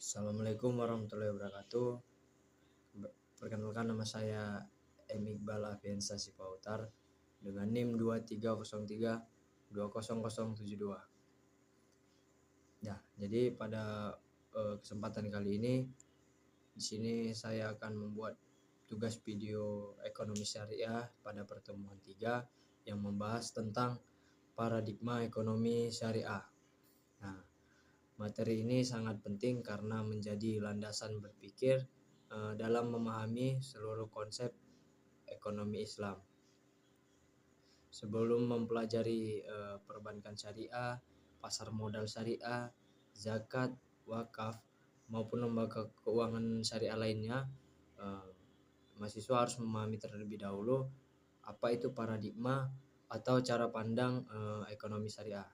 Assalamualaikum warahmatullahi wabarakatuh. Perkenalkan, nama saya M. Iqbal Afiansa Sipautar dengan NIM 2303200072. Nah, jadi pada kesempatan kali ini di sini saya akan membuat tugas video ekonomi syariah pada pertemuan 3 yang membahas tentang paradigma ekonomi syariah. Nah, materi ini sangat penting karena menjadi landasan berpikir dalam memahami seluruh konsep ekonomi Islam. Sebelum mempelajari perbankan syariah, pasar modal syariah, zakat, wakaf, maupun lembaga keuangan syariah lainnya, mahasiswa harus memahami terlebih dahulu apa itu paradigma atau cara pandang ekonomi syariah.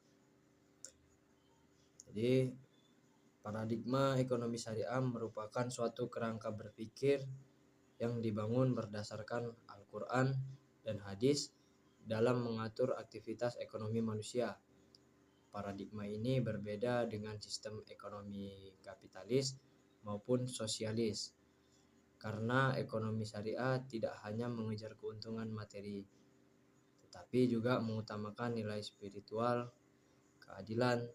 Jadi paradigma ekonomi syariah merupakan suatu kerangka berpikir yang dibangun berdasarkan Al-Quran dan hadis dalam mengatur aktivitas ekonomi manusia. Paradigma ini berbeda dengan sistem ekonomi kapitalis maupun sosialis, karena ekonomi syariah tidak hanya mengejar keuntungan materi, tetapi juga mengutamakan nilai spiritual, keadilan,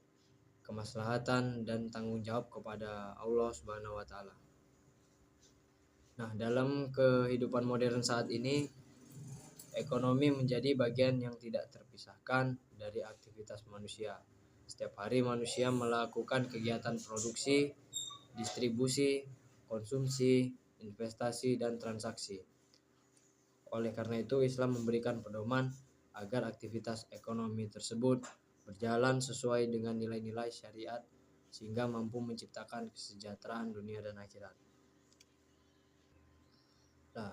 kemaslahatan, dan tanggung jawab kepada Allah Subhanahu wa Ta'ala. Nah, dalam kehidupan modern saat ini, ekonomi menjadi bagian yang tidak terpisahkan dari aktivitas manusia. Setiap hari manusia melakukan kegiatan produksi, distribusi, konsumsi, investasi, dan transaksi. Oleh karena itu, Islam memberikan pedoman agar aktivitas ekonomi tersebut berjalan sesuai dengan nilai-nilai syariat sehingga mampu menciptakan kesejahteraan dunia dan akhirat. Nah,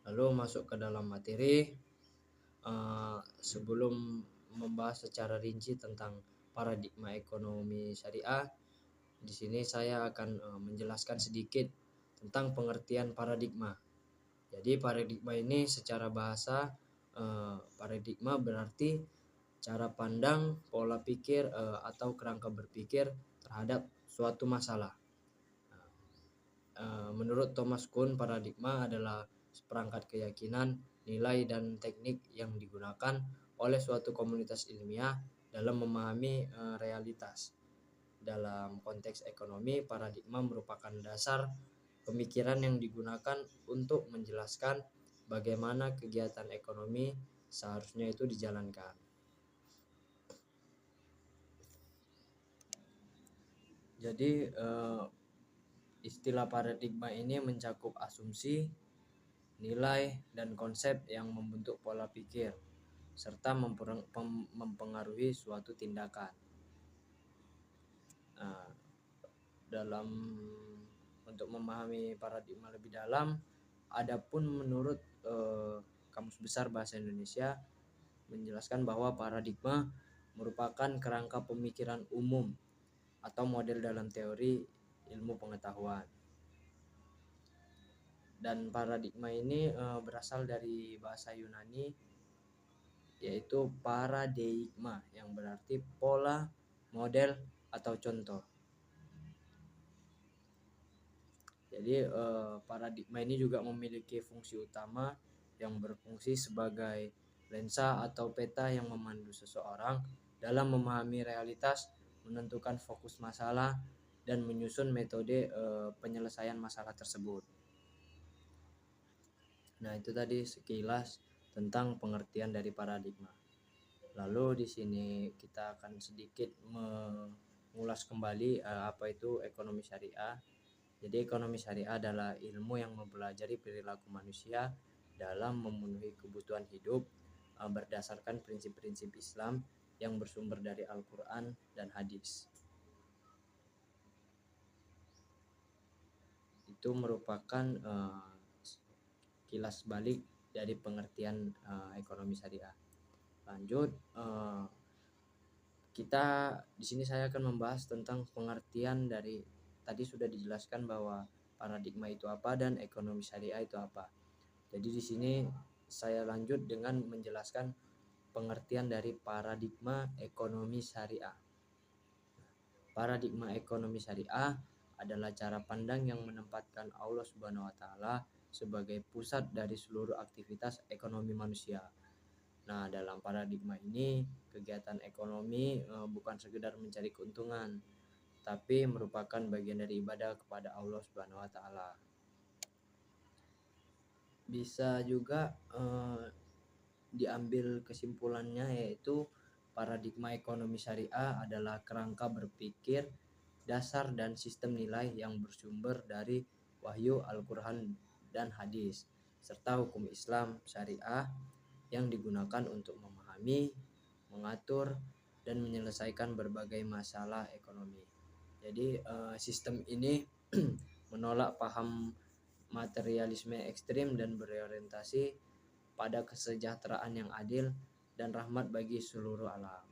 lalu masuk ke dalam materi. Sebelum membahas secara rinci tentang paradigma ekonomi syariah, di sini saya akan menjelaskan sedikit tentang pengertian paradigma. Jadi paradigma ini secara bahasa, paradigma berarti cara pandang, pola pikir atau kerangka berpikir terhadap suatu masalah. Menurut Thomas Kuhn, paradigma adalah seperangkat keyakinan, nilai, dan teknik yang digunakan oleh suatu komunitas ilmiah dalam memahami realitas. Dalam konteks ekonomi, paradigma merupakan dasar pemikiran yang digunakan untuk menjelaskan bagaimana kegiatan ekonomi seharusnya itu dijalankan. Jadi istilah paradigma ini mencakup asumsi, nilai, dan konsep yang membentuk pola pikir serta mempengaruhi suatu tindakan. Dalam untuk memahami paradigma lebih dalam, adapun menurut Kamus Besar Bahasa Indonesia menjelaskan bahwa paradigma merupakan kerangka pemikiran umum atau model dalam teori ilmu pengetahuan. Dan paradigma ini berasal dari bahasa Yunani, yaitu paradigma, yang berarti pola, model, atau contoh. Jadi paradigma ini juga memiliki fungsi utama yang berfungsi sebagai lensa atau peta yang memandu seseorang dalam memahami realitas, menentukan fokus masalah, dan menyusun metode penyelesaian masalah tersebut. Nah, itu tadi sekilas tentang pengertian dari paradigma. Lalu di sini kita akan sedikit mengulas kembali apa itu ekonomi syariah. Jadi ekonomi syariah adalah ilmu yang mempelajari perilaku manusia dalam memenuhi kebutuhan hidup berdasarkan prinsip-prinsip Islam yang bersumber dari Al-Quran dan hadis. Itu merupakan kilas balik dari pengertian ekonomi syariah. Lanjut, kita di sini saya akan membahas tentang pengertian dari, tadi sudah dijelaskan bahwa paradigma itu apa dan ekonomi syariah itu apa. Jadi di sini saya lanjut dengan menjelaskan pengertian dari paradigma ekonomi syariah. Paradigma ekonomi syariah adalah cara pandang yang menempatkan Allah Subhanahu wa taala sebagai pusat dari seluruh aktivitas ekonomi manusia. Nah, dalam paradigma ini, kegiatan ekonomi bukan sekedar mencari keuntungan, tapi merupakan bagian dari ibadah kepada Allah Subhanahu wa taala. Bisa juga diambil kesimpulannya, yaitu paradigma ekonomi syariah adalah kerangka berpikir, dasar dan sistem nilai yang bersumber dari wahyu Al-Quran dan hadis, serta hukum Islam syariah yang digunakan untuk memahami, mengatur, dan menyelesaikan berbagai masalah ekonomi. Jadi sistem ini menolak paham materialisme ekstrim dan berorientasi pada kesejahteraan yang adil dan rahmat bagi seluruh alam.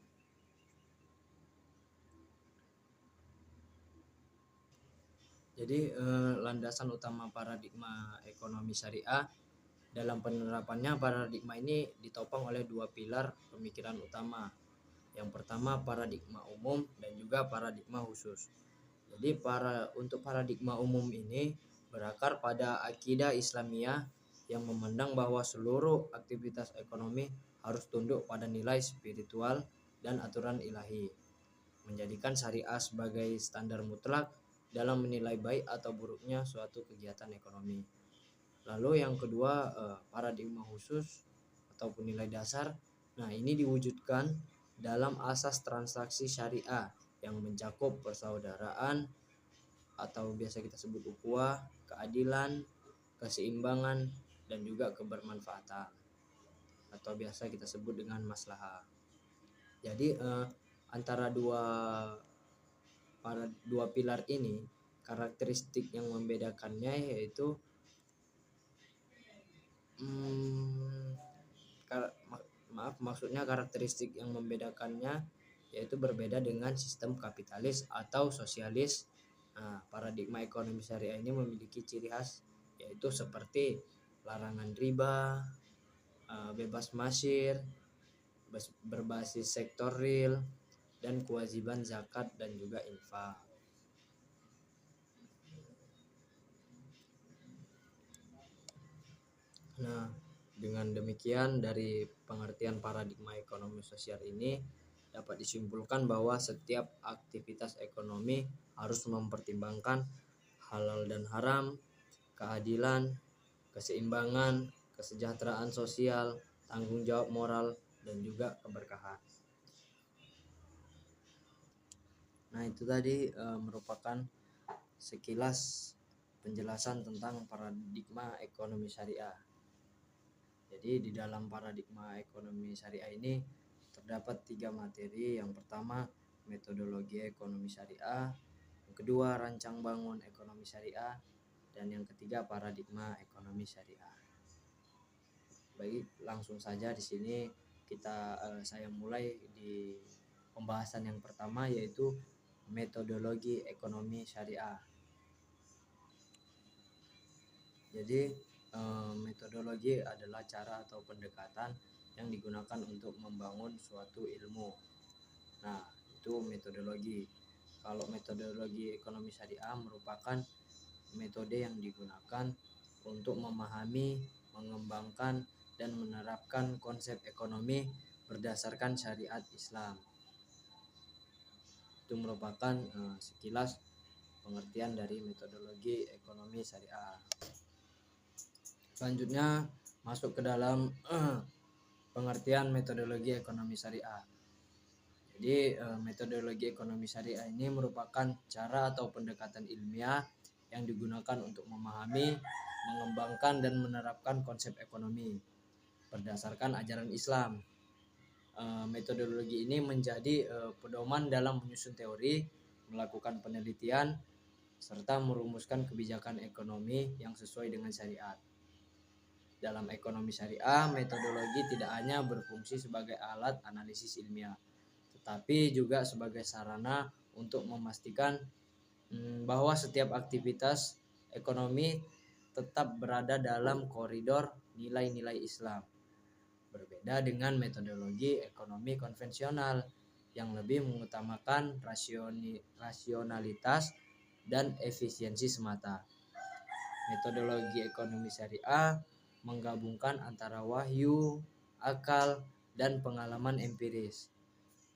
Jadi landasan utama paradigma ekonomi syariah dalam penerapannya, paradigma ini ditopang oleh dua pilar pemikiran utama. Yang pertama paradigma umum dan juga paradigma khusus. Jadi untuk paradigma umum ini berakar pada akidah Islamiyah yang memandang bahwa seluruh aktivitas ekonomi harus tunduk pada nilai spiritual dan aturan ilahi, menjadikan syariah sebagai standar mutlak dalam menilai baik atau buruknya suatu kegiatan ekonomi. Lalu yang kedua, paradigma khusus ataupun nilai dasar. Nah, ini diwujudkan dalam asas transaksi syariah yang mencakup persaudaraan atau biasa kita sebut ukhuwah, keadilan, keseimbangan, dan juga kebermanfaatan atau biasa kita sebut dengan maslahah. Jadi antara dua pilar ini, karakteristik yang membedakannya yaitu karakteristik yang membedakannya yaitu berbeda dengan sistem kapitalis atau sosialis. Nah, paradigma ekonomi syariah ini memiliki ciri khas yaitu seperti larangan riba, bebas masyir, berbasis sektor real, dan kewajiban zakat dan juga infak. Nah, dengan demikian dari pengertian paradigma ekonomi sosial ini dapat disimpulkan bahwa setiap aktivitas ekonomi harus mempertimbangkan halal dan haram, keadilan, keseimbangan, kesejahteraan sosial, tanggung jawab moral, dan juga keberkahan. Nah, itu tadi merupakan sekilas penjelasan tentang paradigma ekonomi syariah. Jadi di dalam paradigma ekonomi syariah ini terdapat 3 materi. Yang pertama metodologi ekonomi syariah, yang kedua rancang bangun ekonomi syariah, dan yang ketiga paradigma ekonomi syariah. Baik, langsung saja di sini saya mulai di pembahasan yang pertama, yaitu metodologi ekonomi syariah. Jadi metodologi adalah cara atau pendekatan yang digunakan untuk membangun suatu ilmu. Nah, itu metodologi. Kalau metodologi ekonomi syariah merupakan metode yang digunakan untuk memahami, mengembangkan, dan menerapkan konsep ekonomi berdasarkan syariat Islam. Itu merupakan sekilas pengertian dari metodologi ekonomi syariah. Selanjutnya masuk ke dalam pengertian metodologi ekonomi syariah. Jadi metodologi ekonomi syariah ini merupakan cara atau pendekatan ilmiah yang digunakan untuk memahami, mengembangkan, dan menerapkan konsep ekonomi berdasarkan ajaran Islam. Metodologi ini menjadi pedoman dalam menyusun teori, melakukan penelitian, serta merumuskan kebijakan ekonomi yang sesuai dengan syariat. Dalam ekonomi syariah, metodologi tidak hanya berfungsi sebagai alat analisis ilmiah, tetapi juga sebagai sarana untuk memastikan bahwa setiap aktivitas ekonomi tetap berada dalam koridor nilai-nilai Islam. Berbeda dengan metodologi ekonomi konvensional yang lebih mengutamakan rasionalitas dan efisiensi semata. Metodologi ekonomi syariah menggabungkan antara wahyu, akal, dan pengalaman empiris.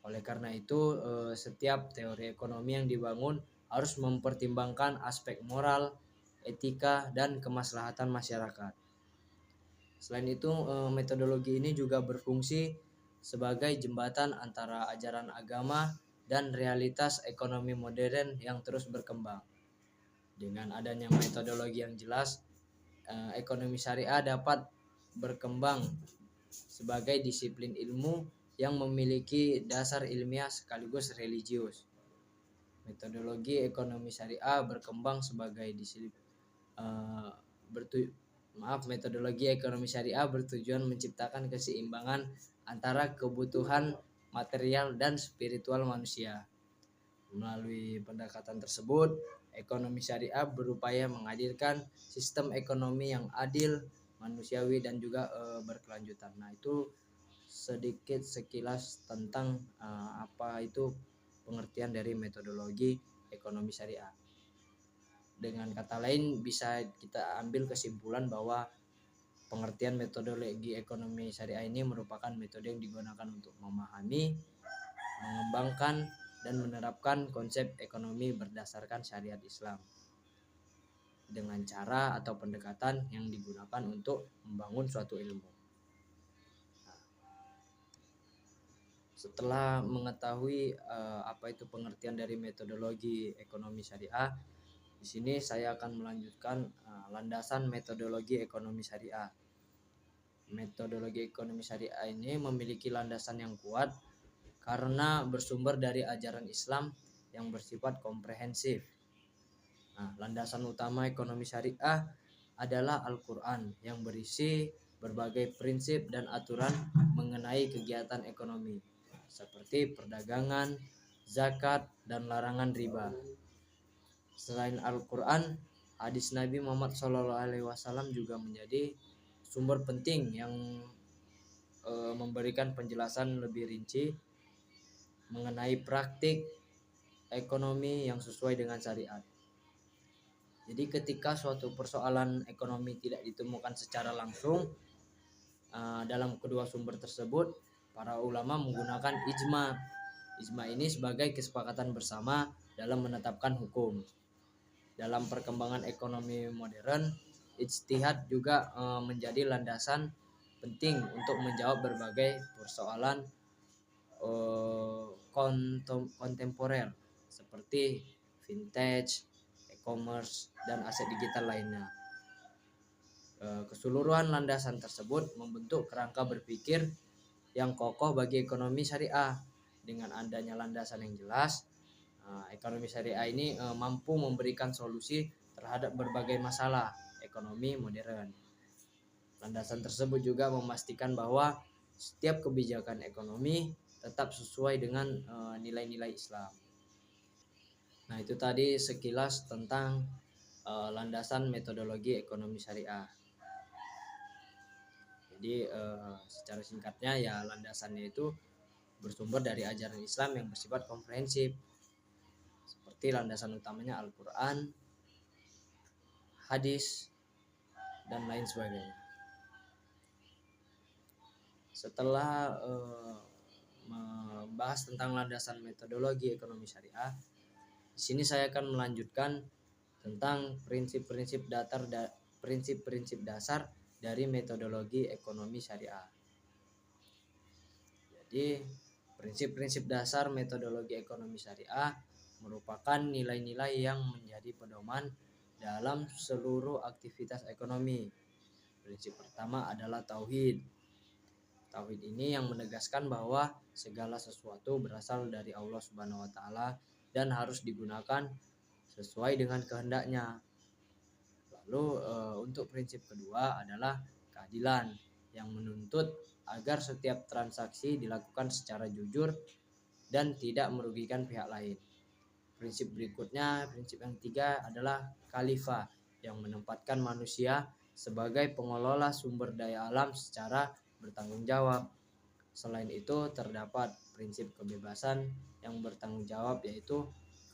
Oleh karena itu, setiap teori ekonomi yang dibangun harus mempertimbangkan aspek moral, etika, dan kemaslahatan masyarakat. Selain itu, metodologi ini juga berfungsi sebagai jembatan antara ajaran agama dan realitas ekonomi modern yang terus berkembang. Dengan adanya metodologi yang jelas, ekonomi syariah dapat berkembang sebagai disiplin ilmu yang memiliki dasar ilmiah sekaligus religius. Metodologi ekonomi syariah berkembang sebagai metodologi ekonomi syariah bertujuan menciptakan keseimbangan antara kebutuhan material dan spiritual manusia. Melalui pendekatan tersebut, ekonomi syariah berupaya menghadirkan sistem ekonomi yang adil, manusiawi, dan juga berkelanjutan. Nah, itu sedikit sekilas tentang apa itu pengertian dari metodologi ekonomi syariah. Dengan kata lain, bisa kita ambil kesimpulan bahwa pengertian metodologi ekonomi syariah ini merupakan metode yang digunakan untuk memahami, mengembangkan, dan menerapkan konsep ekonomi berdasarkan syariat Islam dengan cara atau pendekatan yang digunakan untuk membangun suatu ilmu. Setelah mengetahui apa itu pengertian dari metodologi ekonomi syariah, di sini saya akan melanjutkan landasan metodologi ekonomi syariah. Metodologi ekonomi syariah ini memiliki landasan yang kuat karena bersumber dari ajaran Islam yang bersifat komprehensif. Nah, landasan utama ekonomi syariah adalah Al-Quran yang berisi berbagai prinsip dan aturan mengenai kegiatan ekonomi seperti perdagangan, zakat, dan larangan riba. Selain Al-Quran, hadis Nabi Muhammad SAW juga menjadi sumber penting yang memberikan penjelasan lebih rinci mengenai praktik ekonomi yang sesuai dengan syariat. Jadi ketika suatu persoalan ekonomi tidak ditemukan secara langsung dalam kedua sumber tersebut, para ulama menggunakan ijma. Ijma ini sebagai kesepakatan bersama dalam menetapkan hukum. Dalam perkembangan ekonomi modern, ijtihad juga menjadi landasan penting untuk menjawab berbagai persoalan kontemporer seperti vintage, e-commerce, dan aset digital lainnya. Keseluruhan landasan tersebut membentuk kerangka berpikir yang kokoh bagi ekonomi syariah. Dengan adanya landasan yang jelas, ekonomi syariah ini mampu memberikan solusi terhadap berbagai masalah ekonomi modern. Landasan tersebut juga memastikan bahwa setiap kebijakan ekonomi tetap sesuai dengan nilai-nilai Islam. Nah, itu tadi sekilas tentang landasan metodologi ekonomi syariah. Jadi secara singkatnya ya, landasannya itu bersumber dari ajaran Islam yang bersifat komprehensif. Seperti landasan utamanya Al-Quran, hadis, dan lain sebagainya. Setelah membahas tentang landasan metodologi ekonomi syariah, di sini saya akan melanjutkan tentang prinsip-prinsip dasar dari metodologi ekonomi syariah. Jadi, prinsip-prinsip dasar metodologi ekonomi syariah merupakan nilai-nilai yang menjadi pedoman dalam seluruh aktivitas ekonomi. Prinsip pertama adalah tauhid. Tauhid ini yang menegaskan bahwa segala sesuatu berasal dari Allah Subhanahu wa taala dan harus digunakan sesuai dengan kehendaknya. Lalu untuk prinsip kedua adalah keadilan yang menuntut agar setiap transaksi dilakukan secara jujur dan tidak merugikan pihak lain. Prinsip berikutnya, prinsip yang ketiga adalah khalifah yang menempatkan manusia sebagai pengelola sumber daya alam secara bertanggung jawab. Selain itu terdapat prinsip kebebasan yang bertanggung jawab, yaitu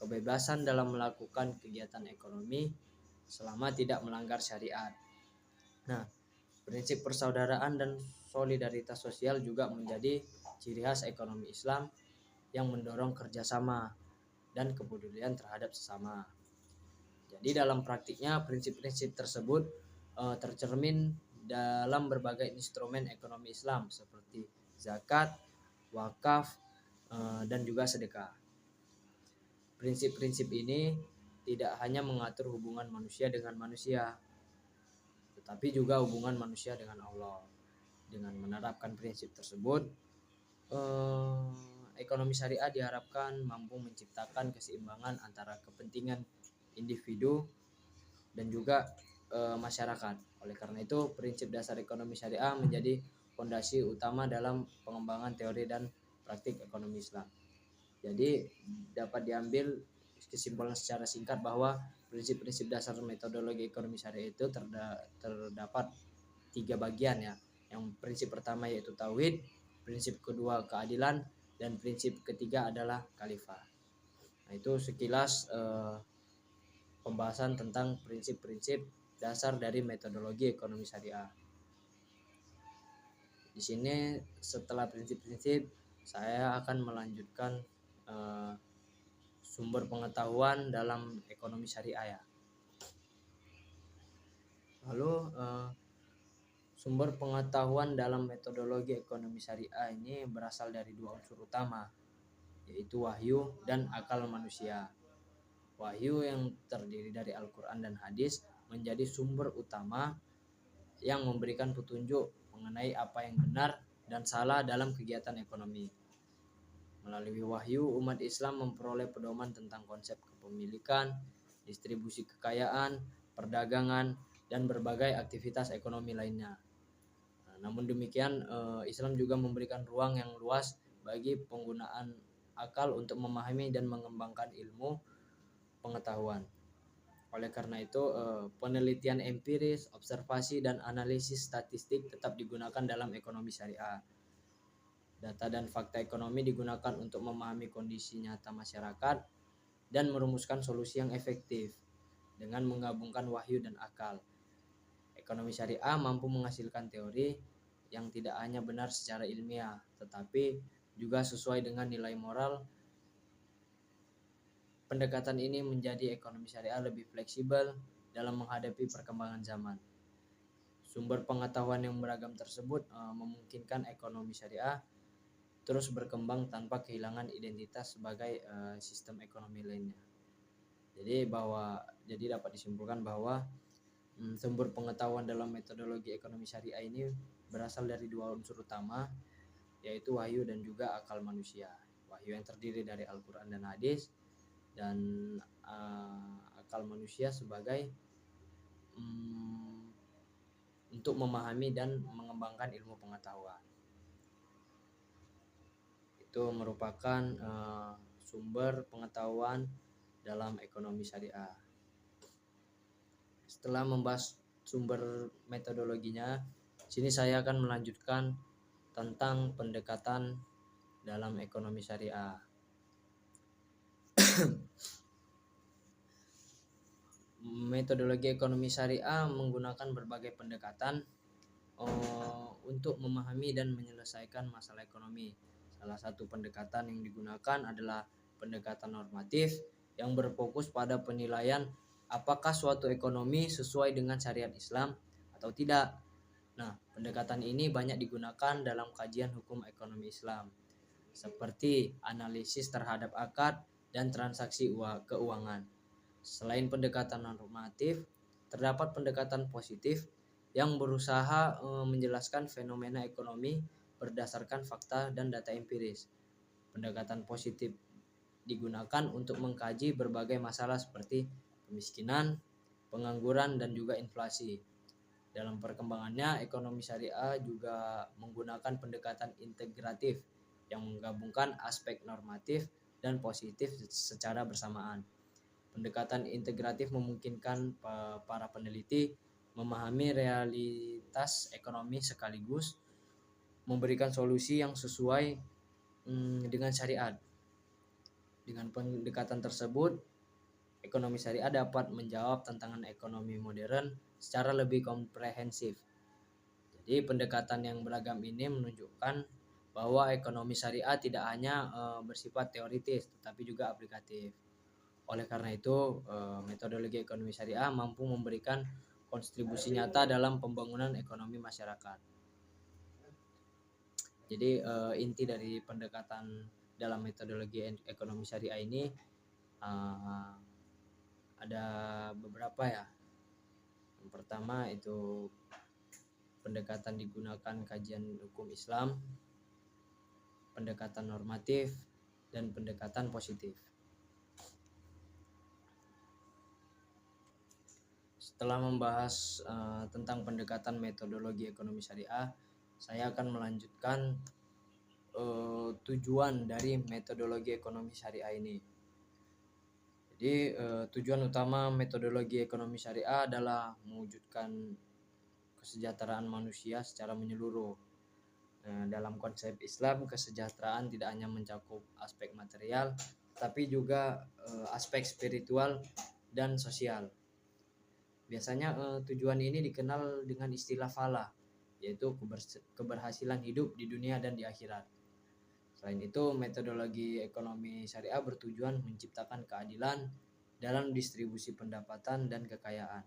kebebasan dalam melakukan kegiatan ekonomi selama tidak melanggar syariat. Nah, prinsip persaudaraan dan solidaritas sosial juga menjadi ciri khas ekonomi Islam yang mendorong kerjasama dan kepedulian terhadap sesama. Jadi dalam praktiknya prinsip-prinsip tersebut tercermin dalam berbagai instrumen ekonomi Islam seperti zakat, wakaf, dan juga sedekah. Prinsip-prinsip ini tidak hanya mengatur hubungan manusia dengan manusia, tetapi juga hubungan manusia dengan Allah. Dengan menerapkan prinsip tersebut, ekonomi syariah diharapkan mampu menciptakan keseimbangan antara kepentingan individu dan juga masyarakat. Oleh karena itu, prinsip dasar ekonomi syariah menjadi fondasi utama dalam pengembangan teori dan praktik ekonomi Islam. Jadi dapat diambil kesimpulan secara singkat bahwa prinsip-prinsip dasar metodologi ekonomi syariah itu terdapat 3 bagian ya. Yang prinsip pertama yaitu tauhid, prinsip kedua keadilan, dan prinsip ketiga adalah khalifah. Nah, itu sekilas pembahasan tentang prinsip-prinsip dasar dari metodologi ekonomi syariah. Di sini setelah prinsip-prinsip saya akan melanjutkan sumber pengetahuan dalam ekonomi syariah ya. Lalu sumber pengetahuan dalam metodologi ekonomi syariah ini berasal dari 2 unsur utama, yaitu wahyu dan akal manusia. Wahyu yang terdiri dari Al-Quran dan hadis menjadi sumber utama yang memberikan petunjuk mengenai apa yang benar dan salah dalam kegiatan ekonomi. Melalui wahyu, umat Islam memperoleh pedoman tentang konsep kepemilikan, distribusi kekayaan, perdagangan, dan berbagai aktivitas ekonomi lainnya. Namun demikian, Islam juga memberikan ruang yang luas bagi penggunaan akal untuk memahami dan mengembangkan ilmu pengetahuan. Oleh karena itu, penelitian empiris, observasi, dan analisis statistik tetap digunakan dalam ekonomi syariah. Data dan fakta ekonomi digunakan untuk memahami kondisi nyata masyarakat dan merumuskan solusi yang efektif dengan menggabungkan wahyu dan akal. Ekonomi syariah mampu menghasilkan teori yang tidak hanya benar secara ilmiah, tetapi juga sesuai dengan nilai moral. Pendekatan ini menjadi ekonomi syariah lebih fleksibel dalam menghadapi perkembangan zaman. Sumber pengetahuan yang beragam tersebut memungkinkan ekonomi syariah terus berkembang tanpa kehilangan identitas sebagai sistem ekonomi lainnya. Jadi dapat disimpulkan bahwa sumber pengetahuan dalam metodologi ekonomi syariah ini berasal dari 2 unsur utama, yaitu wahyu dan juga akal manusia. Wahyu yang terdiri dari Al-Quran dan hadis, dan akal manusia sebagai untuk memahami dan mengembangkan ilmu pengetahuan. Itu merupakan sumber pengetahuan dalam ekonomi syariah. Setelah membahas sumber metodologinya, sini saya akan melanjutkan tentang pendekatan dalam ekonomi syariah. Metodologi ekonomi syariah menggunakan berbagai pendekatan untuk memahami dan menyelesaikan masalah ekonomi. Salah satu pendekatan yang digunakan adalah pendekatan normatif yang berfokus pada penilaian apakah suatu ekonomi sesuai dengan syariat Islam atau tidak. Nah, pendekatan ini banyak digunakan dalam kajian hukum ekonomi Islam, seperti analisis terhadap akad dan transaksi keuangan. Selain pendekatan normatif, terdapat pendekatan positif yang berusaha menjelaskan fenomena ekonomi berdasarkan fakta dan data empiris. Pendekatan positif digunakan untuk mengkaji berbagai masalah seperti kemiskinan, pengangguran, dan juga inflasi. Dalam perkembangannya, ekonomi syariah juga menggunakan pendekatan integratif yang menggabungkan aspek normatif dan positif secara bersamaan. Pendekatan integratif memungkinkan para peneliti memahami realitas ekonomi sekaligus memberikan solusi yang sesuai dengan syariat. Dengan pendekatan tersebut, ekonomi syariah dapat menjawab tantangan ekonomi modern secara lebih komprehensif. Jadi pendekatan yang beragam ini menunjukkan bahwa ekonomi syariah tidak hanya bersifat teoritis tetapi juga aplikatif. Oleh karena itu, metodologi ekonomi syariah mampu memberikan kontribusi nyata dalam pembangunan ekonomi masyarakat. Jadi inti dari pendekatan dalam metodologi ekonomi syariah ini ada beberapa ya. Yang pertama itu pendekatan digunakan kajian hukum Islam, pendekatan normatif, dan pendekatan positif. Setelah membahas tentang pendekatan metodologi ekonomi syariah, saya akan melanjutkan tujuan dari metodologi ekonomi syariah ini. Jadi tujuan utama metodologi ekonomi syariah adalah mewujudkan kesejahteraan manusia secara menyeluruh. Dalam konsep Islam, kesejahteraan tidak hanya mencakup aspek material, tapi juga aspek spiritual dan sosial. Biasanya tujuan ini dikenal dengan istilah falah, yaitu keberhasilan hidup di dunia dan di akhirat. Selain itu, metodologi ekonomi syariah bertujuan menciptakan keadilan dalam distribusi pendapatan dan kekayaan.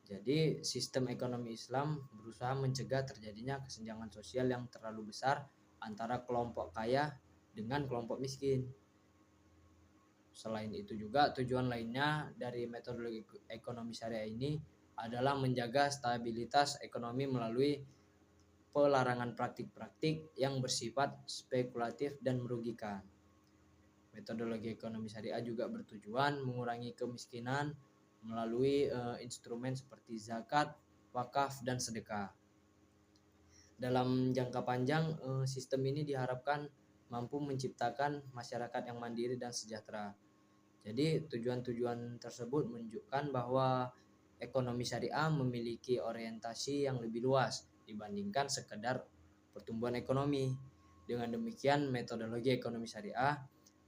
Jadi, sistem ekonomi Islam berusaha mencegah terjadinya kesenjangan sosial yang terlalu besar antara kelompok kaya dengan kelompok miskin. Selain itu juga tujuan lainnya dari metodologi ekonomi syariah ini adalah menjaga stabilitas ekonomi melalui pelarangan praktik-praktik yang bersifat spekulatif dan merugikan. Metodologi ekonomi syariah juga bertujuan mengurangi kemiskinan melalui instrumen seperti zakat, wakaf, dan sedekah. Dalam jangka panjang, sistem ini diharapkan mampu menciptakan masyarakat yang mandiri dan sejahtera. Jadi tujuan-tujuan tersebut menunjukkan bahwa ekonomi syariah memiliki orientasi yang lebih luas dibandingkan sekedar pertumbuhan ekonomi. Dengan demikian, metodologi ekonomi syariah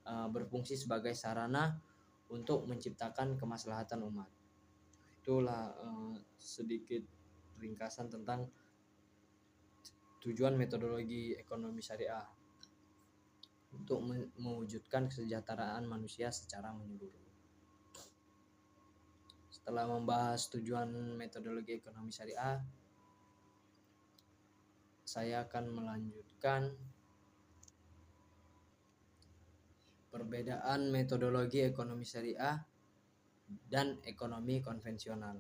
berfungsi sebagai sarana untuk menciptakan kemaslahatan umat. Itulah sedikit ringkasan tentang tujuan metodologi ekonomi syariah untuk mewujudkan kesejahteraan manusia secara menyeluruh. Setelah membahas tujuan metodologi ekonomi syariah, saya akan melanjutkan perbedaan metodologi ekonomi syariah dan ekonomi konvensional.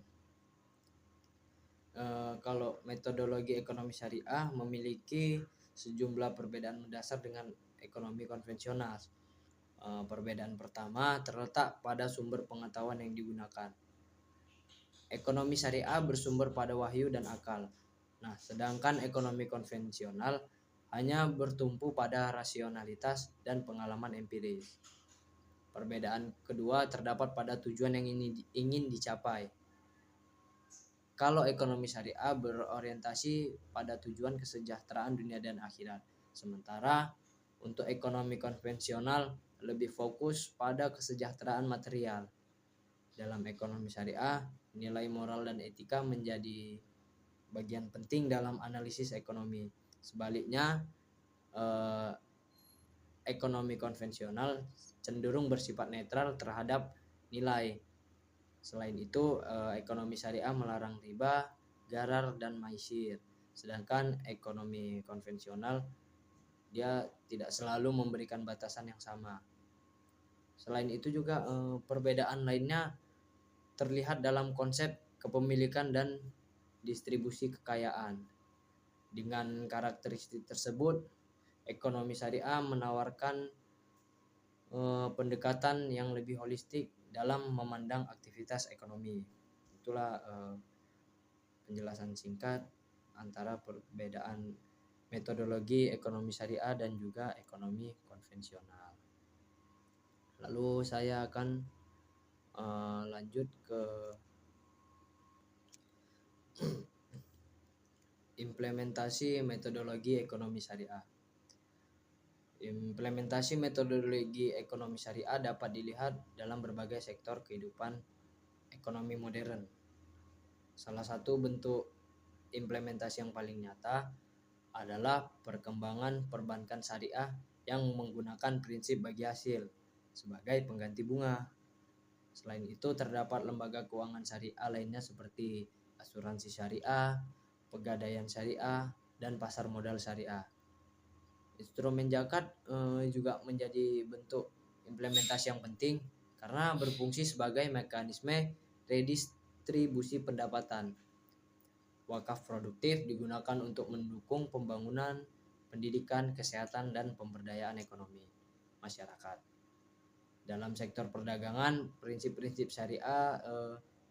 Kalau metodologi ekonomi syariah memiliki sejumlah perbedaan mendasar dengan ekonomi konvensional. Perbedaan pertama terletak pada sumber pengetahuan yang digunakan. Ekonomi syariah bersumber pada wahyu dan akal. Nah, sedangkan ekonomi konvensional hanya bertumpu pada rasionalitas dan pengalaman empiris. Perbedaan kedua terdapat pada tujuan yang ingin dicapai. Kalau ekonomi syariah berorientasi pada tujuan kesejahteraan dunia dan akhirat, sementara untuk ekonomi konvensional lebih fokus pada kesejahteraan material. Dalam ekonomi syariah, nilai moral dan etika menjadi bagian penting dalam analisis ekonomi. Sebaliknya, ekonomi konvensional cenderung bersifat netral terhadap nilai. Selain itu, ekonomi syariah melarang riba, gharar, dan maisir. Sedangkan ekonomi konvensional dia tidak selalu memberikan batasan yang sama. Selain itu juga perbedaan lainnya terlihat dalam konsep kepemilikan dan distribusi kekayaan. Dengan karakteristik tersebut, ekonomi syariah menawarkan pendekatan yang lebih holistik dalam memandang aktivitas ekonomi. Itulah penjelasan singkat antara perbedaan metodologi ekonomi syariah dan juga ekonomi konvensional. Lalu saya akan lanjut ke implementasi metodologi ekonomi syariah. Implementasi metodologi ekonomi syariah dapat dilihat dalam berbagai sektor kehidupan ekonomi modern. Salah satu bentuk implementasi yang paling nyata adalah perkembangan perbankan syariah yang menggunakan prinsip bagi hasil sebagai pengganti bunga. Selain itu, terdapat lembaga keuangan syariah lainnya seperti asuransi syariah, pegadaian syariah, dan pasar modal syariah. Instrumen zakat juga menjadi bentuk implementasi yang penting karena berfungsi sebagai mekanisme redistribusi pendapatan. Wakaf produktif digunakan untuk mendukung pembangunan, pendidikan, kesehatan, dan pemberdayaan ekonomi masyarakat. Dalam sektor perdagangan, prinsip-prinsip syariah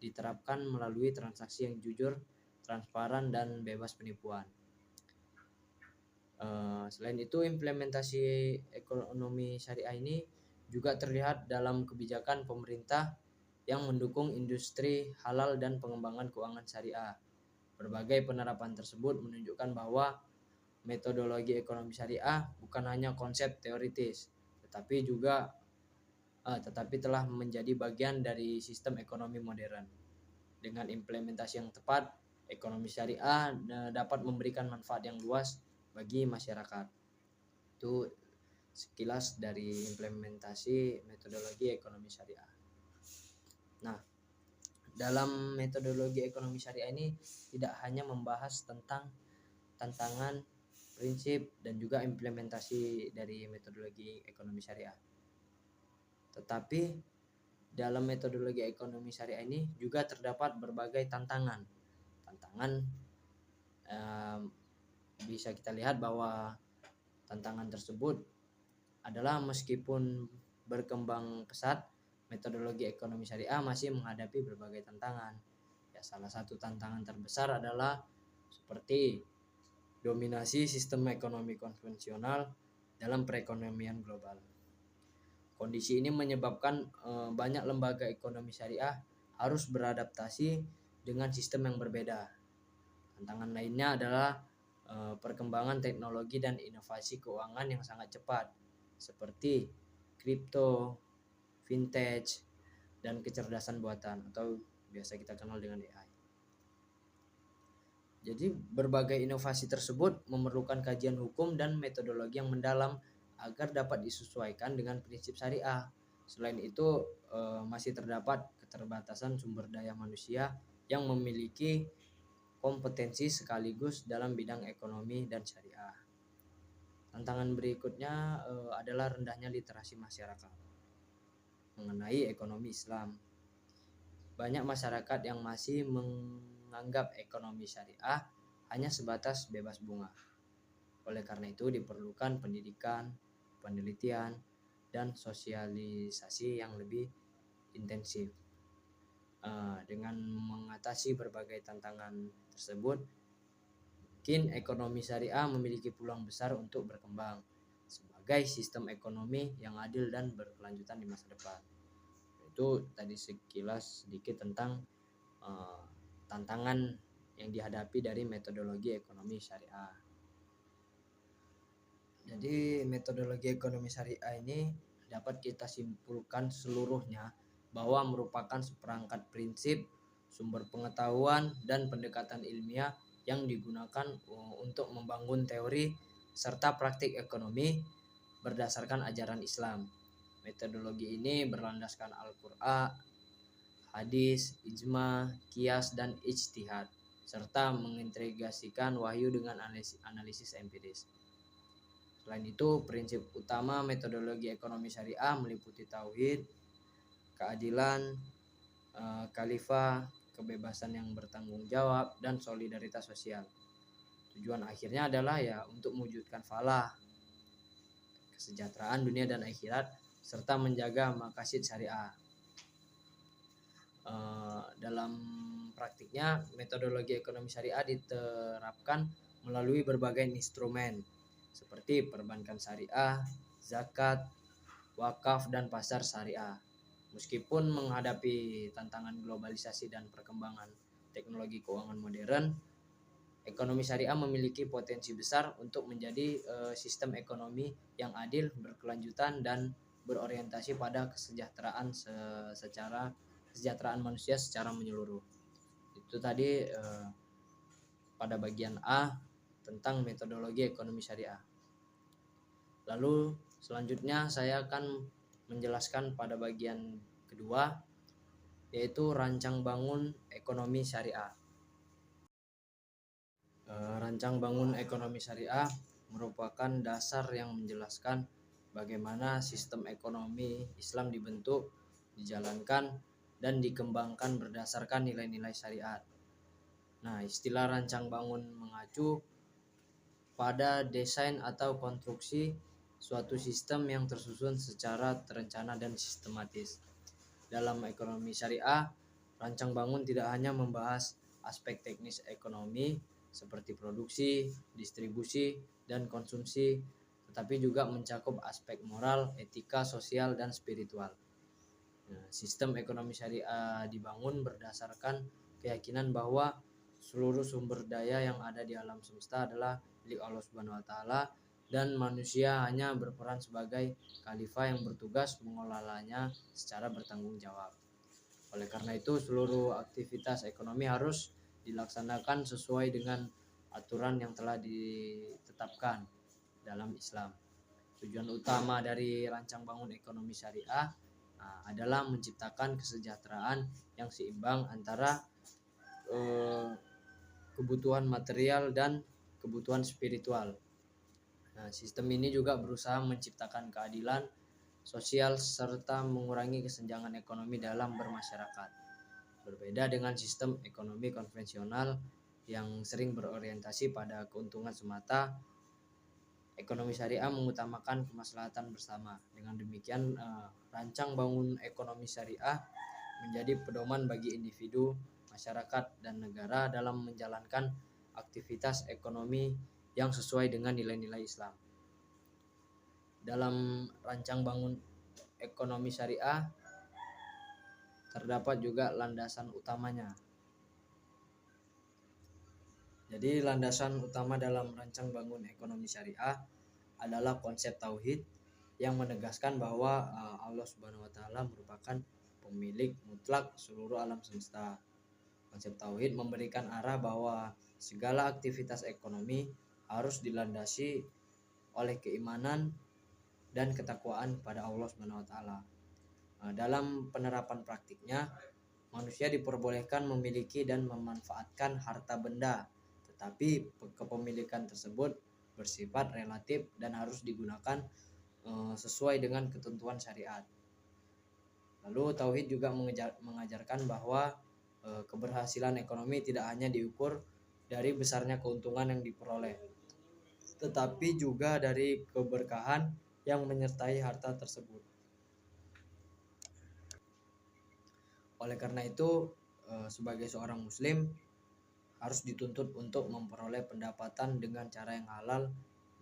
diterapkan melalui transaksi yang jujur, transparan, dan bebas penipuan. Selain itu, implementasi ekonomi syariah ini juga terlihat dalam kebijakan pemerintah yang mendukung industri halal dan pengembangan keuangan syariah. Berbagai penerapan tersebut menunjukkan bahwa metodologi ekonomi syariah bukan hanya konsep teoritis, tetapi telah menjadi bagian dari sistem ekonomi modern. Dengan implementasi yang tepat, ekonomi syariah dapat memberikan manfaat yang luas bagi masyarakat. Itu sekilas dari implementasi metodologi ekonomi syariah. Nah, dalam metodologi ekonomi syariah ini tidak hanya membahas tentang tantangan, prinsip, dan juga implementasi dari metodologi ekonomi syariah, tetapi dalam metodologi ekonomi syariah ini juga terdapat berbagai tantangan. Bisa kita lihat bahwa tantangan tersebut adalah meskipun berkembang pesat, metodologi ekonomi syariah masih menghadapi berbagai tantangan. Ya, salah satu tantangan terbesar adalah seperti dominasi sistem ekonomi konvensional dalam perekonomian global. Kondisi ini menyebabkan banyak lembaga ekonomi syariah harus beradaptasi dengan sistem yang berbeda. Tantangan lainnya adalah perkembangan teknologi dan inovasi keuangan yang sangat cepat, seperti kripto, vintage, dan kecerdasan buatan atau biasa kita kenal dengan AI. Jadi berbagai inovasi tersebut memerlukan kajian hukum dan metodologi yang mendalam agar dapat disesuaikan dengan prinsip syariah. Selain itu, masih terdapat keterbatasan sumber daya manusia yang memiliki kompetensi sekaligus dalam bidang ekonomi dan syariah. Tantangan berikutnya adalah rendahnya literasi masyarakat mengenai ekonomi Islam. Banyak masyarakat yang masih menganggap ekonomi syariah hanya sebatas bebas bunga. Oleh karena itu diperlukan pendidikan, penelitian, dan sosialisasi yang lebih intensif. Dengan mengatasi berbagai tantangan tersebut, mungkin ekonomi syariah memiliki peluang besar untuk berkembang sebagai sistem ekonomi yang adil dan berkelanjutan di masa depan. Itu tadi sekilas sedikit tentang tantangan yang dihadapi dari metodologi ekonomi syariah. Jadi metodologi ekonomi syariah ini dapat kita simpulkan seluruhnya bahwa merupakan seperangkat prinsip, sumber pengetahuan, dan pendekatan ilmiah yang digunakan untuk membangun teori serta praktik ekonomi berdasarkan ajaran Islam. Metodologi ini berlandaskan Al-Qur'an, hadis, ijma, qiyas, dan ijtihad, serta mengintegrasikan wahyu dengan analisis empiris. Selain itu, prinsip utama metodologi ekonomi syariah meliputi tauhid, keadilan, khalifah, kebebasan yang bertanggung jawab, dan solidaritas sosial. Tujuan akhirnya adalah untuk mewujudkan falah, kesejahteraan dunia dan akhirat, serta menjaga maqasid syariah. Dalam praktiknya, metodologi ekonomi syariah diterapkan melalui berbagai instrumen seperti perbankan syariah, zakat, wakaf, dan pasar syariah. Meskipun menghadapi tantangan globalisasi dan perkembangan teknologi keuangan modern, Ekonomi syariah memiliki potensi besar untuk menjadi sistem ekonomi yang adil, berkelanjutan, dan berorientasi pada kesejahteraan manusia secara menyeluruh. Itu tadi pada bagian A tentang metodologi ekonomi syariah. Lalu selanjutnya saya akan menjelaskan pada bagian kedua, yaitu rancang bangun ekonomi syariah. Rancang bangun ekonomi syariah merupakan dasar yang menjelaskan bagaimana sistem ekonomi Islam dibentuk, dijalankan, dan dikembangkan berdasarkan nilai-nilai syariat. Nah, istilah rancang bangun mengacu pada desain atau konstruksi suatu sistem yang tersusun secara terencana dan sistematis. Dalam ekonomi syariah, rancang bangun tidak hanya membahas aspek teknis ekonomi seperti produksi, distribusi, dan konsumsi, tetapi juga mencakup aspek moral, etika, sosial, dan spiritual. Nah, sistem ekonomi syariah dibangun berdasarkan keyakinan bahwa seluruh sumber daya yang ada di alam semesta adalah milik Allah Subhanahu wa taala, dan manusia hanya berperan sebagai khalifah yang bertugas mengelolanya secara bertanggung jawab. Oleh karena itu, seluruh aktivitas ekonomi harus dilaksanakan sesuai dengan aturan yang telah ditetapkan dalam Islam. Tujuan utama dari rancang bangun ekonomi syariah adalah menciptakan kesejahteraan yang seimbang antara kebutuhan material dan kebutuhan spiritual. Nah, sistem ini juga berusaha menciptakan keadilan sosial serta mengurangi kesenjangan ekonomi dalam bermasyarakat. Berbeda dengan sistem ekonomi konvensional yang sering berorientasi pada keuntungan semata, ekonomi syariah mengutamakan kemaslahatan bersama. Dengan demikian, rancang bangun ekonomi syariah menjadi pedoman bagi individu, masyarakat, dan negara dalam menjalankan aktivitas ekonomi yang sesuai dengan nilai-nilai Islam. Dalam rancang bangun ekonomi syariah terdapat juga landasan utamanya. Jadi landasan utama dalam rancang bangun ekonomi syariah adalah konsep tauhid yang menegaskan bahwa Allah Subhanahu wa taala merupakan pemilik mutlak seluruh alam semesta. Konsep tauhid memberikan arah bahwa segala aktivitas ekonomi harus dilandasi oleh keimanan dan ketakwaan pada Allah Subhanahu wa taala. Dalam penerapan praktiknya, manusia diperbolehkan memiliki dan memanfaatkan harta benda, tetapi kepemilikan tersebut bersifat relatif dan harus digunakan sesuai dengan ketentuan syariat. Lalu tauhid juga mengajarkan bahwa keberhasilan ekonomi tidak hanya diukur dari besarnya keuntungan yang diperoleh, tetapi juga dari keberkahan yang menyertai harta tersebut. Oleh karena itu, sebagai seorang muslim harus dituntut untuk memperoleh pendapatan dengan cara yang halal,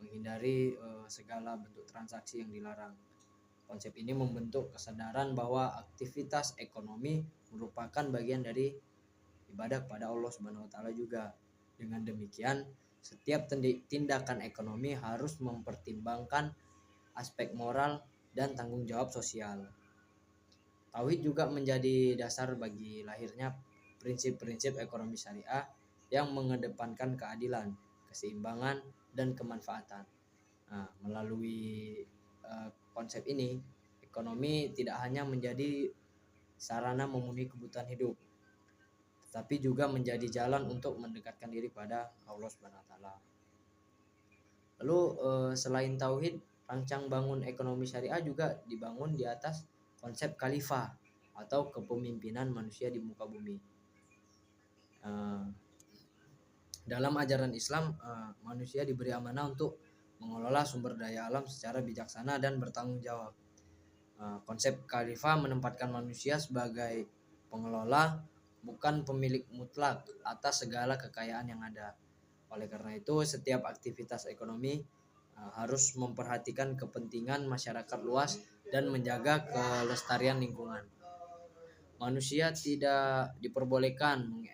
menghindari segala bentuk transaksi yang dilarang. Konsep ini membentuk kesadaran bahwa aktivitas ekonomi merupakan bagian dari ibadah kepada Allah Subhanahu wa taala juga. Dengan demikian, setiap tindakan ekonomi harus mempertimbangkan aspek moral dan tanggung jawab sosial. Tauhid juga menjadi dasar bagi lahirnya prinsip-prinsip ekonomi syariah yang mengedepankan keadilan, keseimbangan, dan kemanfaatan. Nah, melalui konsep ini, ekonomi tidak hanya menjadi sarana memenuhi kebutuhan hidup, tetapi juga menjadi jalan untuk mendekatkan diri pada Allah Subhanahu wa taala. Lalu selain tauhid, rancang bangun ekonomi syariah juga dibangun di atas konsep khalifah atau kepemimpinan manusia di muka bumi. Dalam ajaran Islam, manusia diberi amanah untuk mengelola sumber daya alam secara bijaksana dan bertanggung jawab. Konsep khalifah menempatkan manusia sebagai pengelola, bukan pemilik mutlak atas segala kekayaan yang ada. Oleh karena itu, setiap aktivitas ekonomi harus memperhatikan kepentingan masyarakat luas dan menjaga kelestarian lingkungan. Manusia tidak diperbolehkan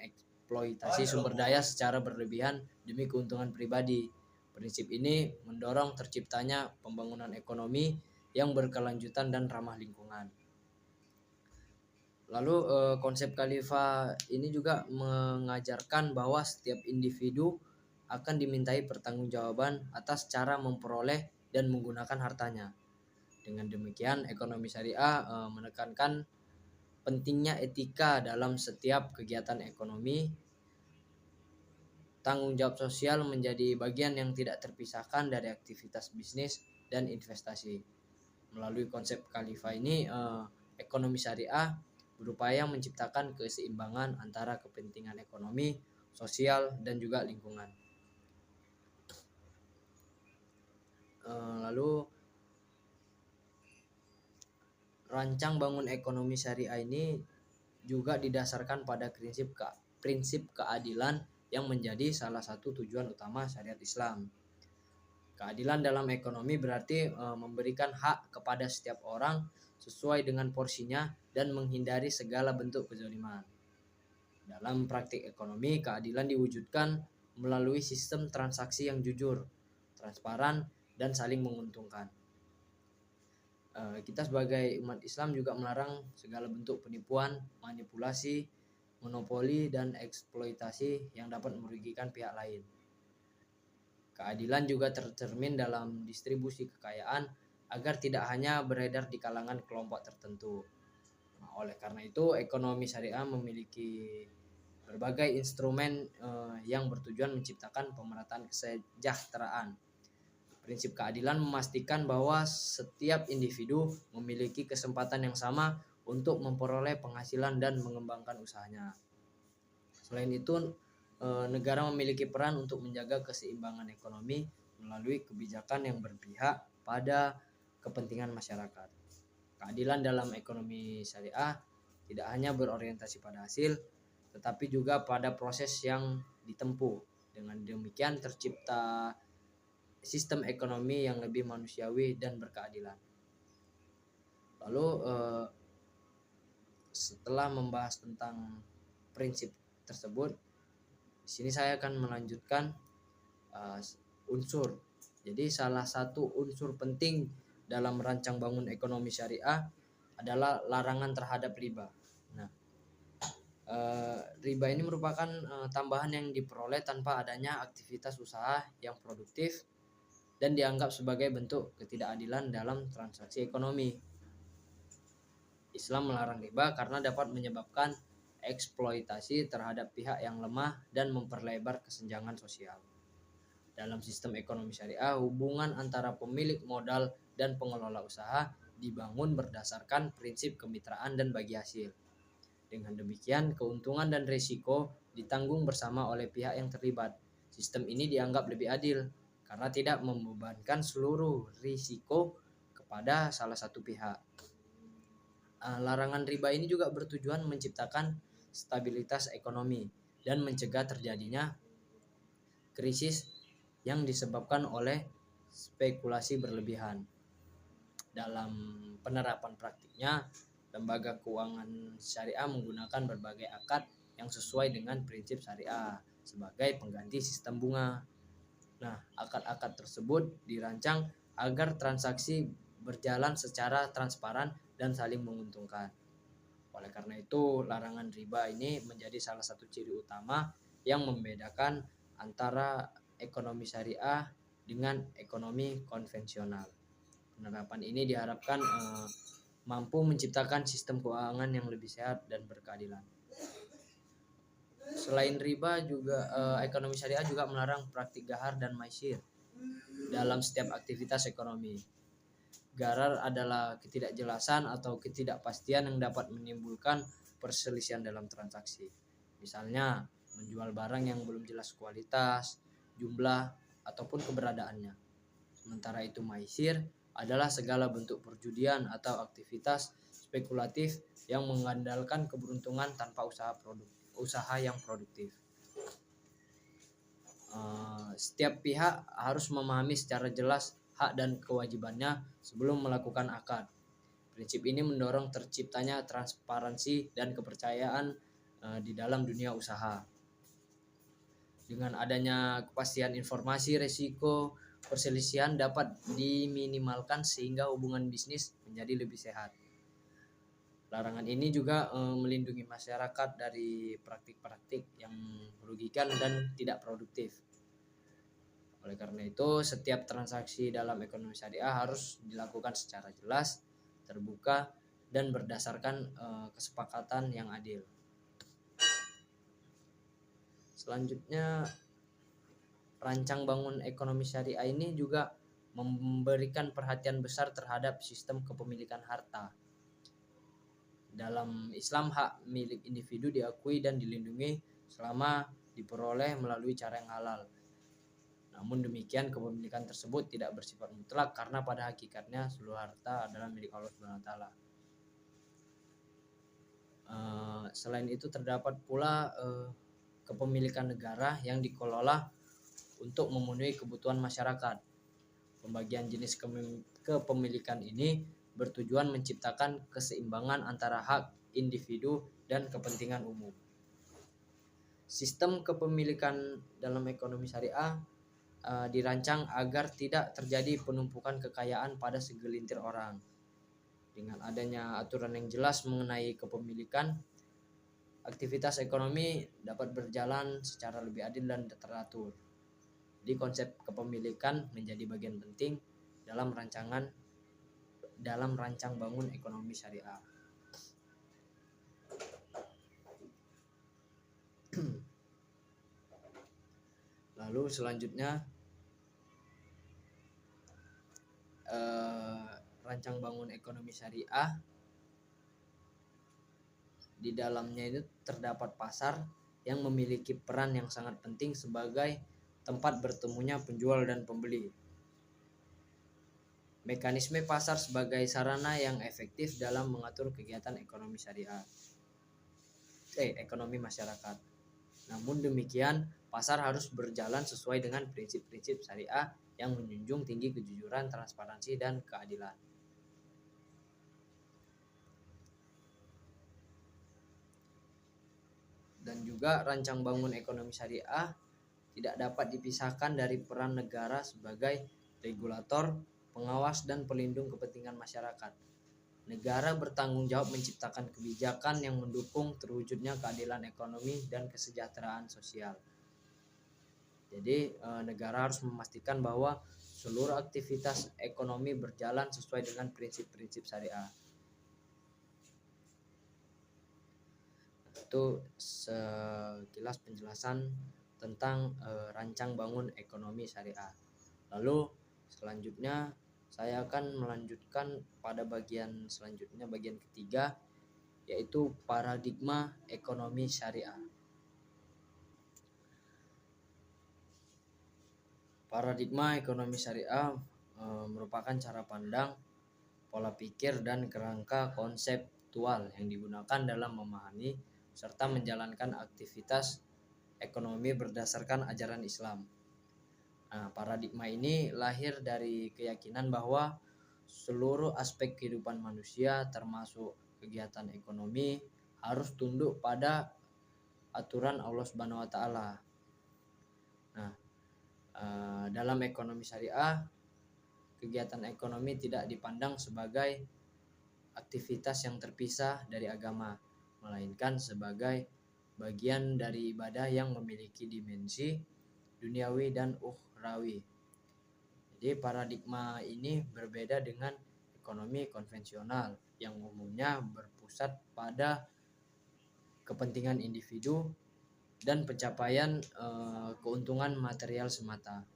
mengeksploitasi sumber daya secara berlebihan demi keuntungan pribadi. Prinsip ini mendorong terciptanya pembangunan ekonomi yang berkelanjutan dan ramah lingkungan. Lalu konsep khalifah ini juga mengajarkan bahwa setiap individu akan dimintai pertanggungjawaban atas cara memperoleh dan menggunakan hartanya. Dengan demikian, ekonomi syariah menekankan pentingnya etika dalam setiap kegiatan ekonomi. Tanggung jawab sosial menjadi bagian yang tidak terpisahkan dari aktivitas bisnis dan investasi. Melalui konsep khalifah ini, ekonomi syariah berupaya menciptakan keseimbangan antara kepentingan ekonomi, sosial, dan juga lingkungan. Lalu rancang bangun ekonomi syariah ini juga didasarkan pada prinsip keadilan yang menjadi salah satu tujuan utama syariat Islam. Keadilan dalam ekonomi berarti memberikan hak kepada setiap orang sesuai dengan porsinya dan menghindari segala bentuk kezaliman. Dalam praktik ekonomi, keadilan diwujudkan melalui sistem transaksi yang jujur, transparan, dan saling menguntungkan. Kita sebagai umat Islam juga melarang segala bentuk penipuan, manipulasi, monopoli, dan eksploitasi yang dapat merugikan pihak lain. Keadilan juga tercermin dalam distribusi kekayaan agar tidak hanya beredar di kalangan kelompok tertentu. Nah, oleh karena itu, ekonomi syariah memiliki berbagai instrumen yang bertujuan menciptakan pemerataan kesejahteraan. Prinsip keadilan memastikan bahwa setiap individu memiliki kesempatan yang sama untuk memperoleh penghasilan dan mengembangkan usahanya. Selain itu, negara memiliki peran untuk menjaga keseimbangan ekonomi melalui kebijakan yang berpihak pada kepentingan masyarakat. Keadilan dalam ekonomi syariah tidak hanya berorientasi pada hasil, tetapi juga pada proses yang ditempuh. Dengan demikian tercipta sistem ekonomi yang lebih manusiawi dan berkeadilan. Lalu setelah membahas tentang prinsip tersebut, di sini saya akan melanjutkan unsur. Jadi salah satu unsur penting dalam merancang bangun ekonomi syariah adalah larangan terhadap riba. Nah, riba ini merupakan tambahan yang diperoleh tanpa adanya aktivitas usaha yang produktif dan dianggap sebagai bentuk ketidakadilan dalam transaksi ekonomi. Islam melarang riba karena dapat menyebabkan eksploitasi terhadap pihak yang lemah dan memperlebar kesenjangan sosial. Dalam sistem ekonomi syariah, hubungan antara pemilik modal dan pengelola usaha dibangun berdasarkan prinsip kemitraan dan bagi hasil. Dengan demikian, keuntungan dan risiko ditanggung bersama oleh pihak yang terlibat. Sistem ini dianggap lebih adil karena tidak membebankan seluruh risiko kepada salah satu pihak. Larangan riba ini juga bertujuan menciptakan stabilitas ekonomi dan mencegah terjadinya krisis yang disebabkan oleh spekulasi berlebihan. Dalam penerapan praktiknya, lembaga keuangan syariah menggunakan berbagai akad yang sesuai dengan prinsip syariah sebagai pengganti sistem bunga. Nah, akad-akad tersebut dirancang agar transaksi berjalan secara transparan dan saling menguntungkan. Oleh karena itu, larangan riba ini menjadi salah satu ciri utama yang membedakan antara ekonomi syariah dengan ekonomi konvensional. Penerapan ini diharapkan mampu menciptakan sistem keuangan yang lebih sehat dan berkeadilan. Selain riba, juga ekonomi syariah juga melarang praktik gharar dan maisir dalam setiap aktivitas ekonomi. Gharar adalah ketidakjelasan atau ketidakpastian yang dapat menimbulkan perselisihan dalam transaksi. Misalnya, menjual barang yang belum jelas kualitas, jumlah, ataupun keberadaannya. Sementara itu maisir adalah segala bentuk perjudian atau aktivitas spekulatif yang mengandalkan keberuntungan tanpa usaha yang produktif. Setiap pihak harus memahami secara jelas hak dan kewajibannya sebelum melakukan akad. Prinsip ini mendorong terciptanya transparansi dan kepercayaan di dalam dunia usaha. Dengan adanya kepastian informasi, resiko perselisihan dapat diminimalkan sehingga hubungan bisnis menjadi lebih sehat. Larangan ini juga melindungi masyarakat dari praktik-praktik yang merugikan dan tidak produktif. Oleh karena itu, setiap transaksi dalam ekonomi syariah harus dilakukan secara jelas, terbuka, dan berdasarkan kesepakatan yang adil. Selanjutnya, rancang bangun ekonomi syariah ini juga memberikan perhatian besar terhadap sistem kepemilikan harta. Dalam Islam, hak milik individu diakui dan dilindungi selama diperoleh melalui cara yang halal. Namun demikian, kepemilikan tersebut tidak bersifat mutlak karena pada hakikatnya seluruh harta adalah milik Allah Subhanahu wa taala. Selain itu terdapat pula kepemilikan negara yang dikelola untuk memenuhi kebutuhan masyarakat. Pembagian jenis kepemilikan ini bertujuan menciptakan keseimbangan antara hak individu dan kepentingan umum. Sistem kepemilikan dalam ekonomi syariah dirancang agar tidak terjadi penumpukan kekayaan pada segelintir orang. Dengan adanya aturan yang jelas mengenai kepemilikan, aktivitas ekonomi dapat berjalan secara lebih adil dan teratur. Jadi konsep kepemilikan menjadi bagian penting dalam rancang bangun ekonomi syariah. Lalu selanjutnya rancang bangun ekonomi syariah, di dalamnya itu terdapat pasar yang memiliki peran yang sangat penting sebagai tempat bertemunya penjual dan pembeli. Mekanisme pasar sebagai sarana yang efektif dalam mengatur kegiatan ekonomi syariah, ekonomi masyarakat. Namun demikian, pasar harus berjalan sesuai dengan prinsip-prinsip syariah yang menjunjung tinggi kejujuran, transparansi, dan keadilan. Dan juga rancang bangun ekonomi syariah tidak dapat dipisahkan dari peran negara sebagai regulator, pengawas, dan pelindung kepentingan masyarakat. Negara bertanggung jawab menciptakan kebijakan yang mendukung terwujudnya keadilan ekonomi dan kesejahteraan sosial. Jadi negara harus memastikan bahwa seluruh aktivitas ekonomi berjalan sesuai dengan prinsip-prinsip syariah. Itu sekilas penjelasan tentang rancang bangun ekonomi syariah. Lalu selanjutnya saya akan melanjutkan pada bagian selanjutnya, bagian ketiga, yaitu paradigma ekonomi syariah. Paradigma ekonomi syariah merupakan cara pandang, pola pikir, dan kerangka konseptual yang digunakan dalam memahami serta menjalankan aktivitas ekonomi berdasarkan ajaran Islam. Nah, paradigma ini lahir dari keyakinan bahwa seluruh aspek kehidupan manusia termasuk kegiatan ekonomi harus tunduk pada aturan Allah Subhanahu wa taala. Nah, dalam ekonomi syariah, kegiatan ekonomi tidak dipandang sebagai aktivitas yang terpisah dari agama, melainkan sebagai bagian dari ibadah yang memiliki dimensi duniawi dan ukhrawi. Jadi paradigma ini berbeda dengan ekonomi konvensional yang umumnya berpusat pada kepentingan individu dan pencapaian keuntungan material semata.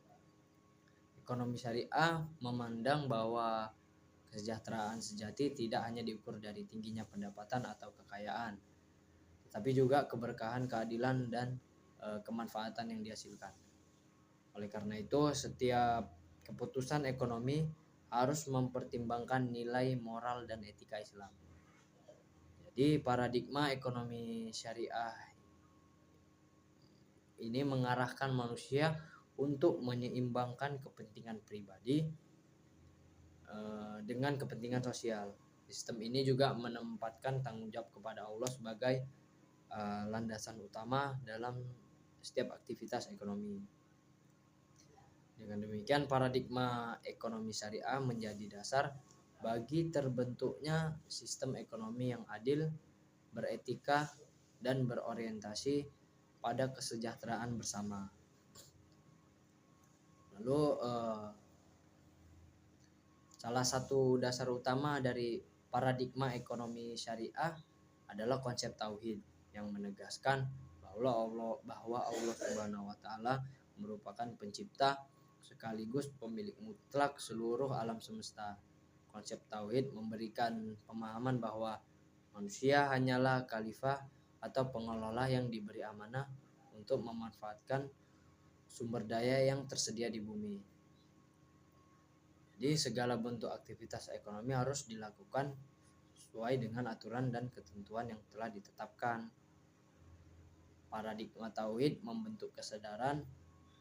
Ekonomi syariah memandang bahwa kesejahteraan sejati tidak hanya diukur dari tingginya pendapatan atau kekayaan, tapi juga keberkahan, keadilan, dan kemanfaatan yang dihasilkan. Oleh karena itu, setiap keputusan ekonomi harus mempertimbangkan nilai moral dan etika Islam. Jadi paradigma ekonomi syariah ini mengarahkan manusia untuk menyeimbangkan kepentingan pribadi dengan kepentingan sosial. Sistem ini juga menempatkan tanggung jawab kepada Allah sebagai landasan utama dalam setiap aktivitas ekonomi. Dengan demikian, paradigma ekonomi syariah menjadi dasar bagi terbentuknya sistem ekonomi yang adil, beretika, dan berorientasi pada kesejahteraan bersama. Lalu salah satu dasar utama dari paradigma ekonomi syariah adalah konsep tauhid yang menegaskan bahwa Allah Subhanahu wa taala merupakan pencipta sekaligus pemilik mutlak seluruh alam semesta. Konsep tauhid memberikan pemahaman bahwa manusia hanyalah khalifah atau pengelola yang diberi amanah untuk memanfaatkan sumber daya yang tersedia di bumi. Jadi segala bentuk aktivitas ekonomi harus dilakukan sesuai dengan aturan dan ketentuan yang telah ditetapkan. Paradigma tauhid membentuk kesadaran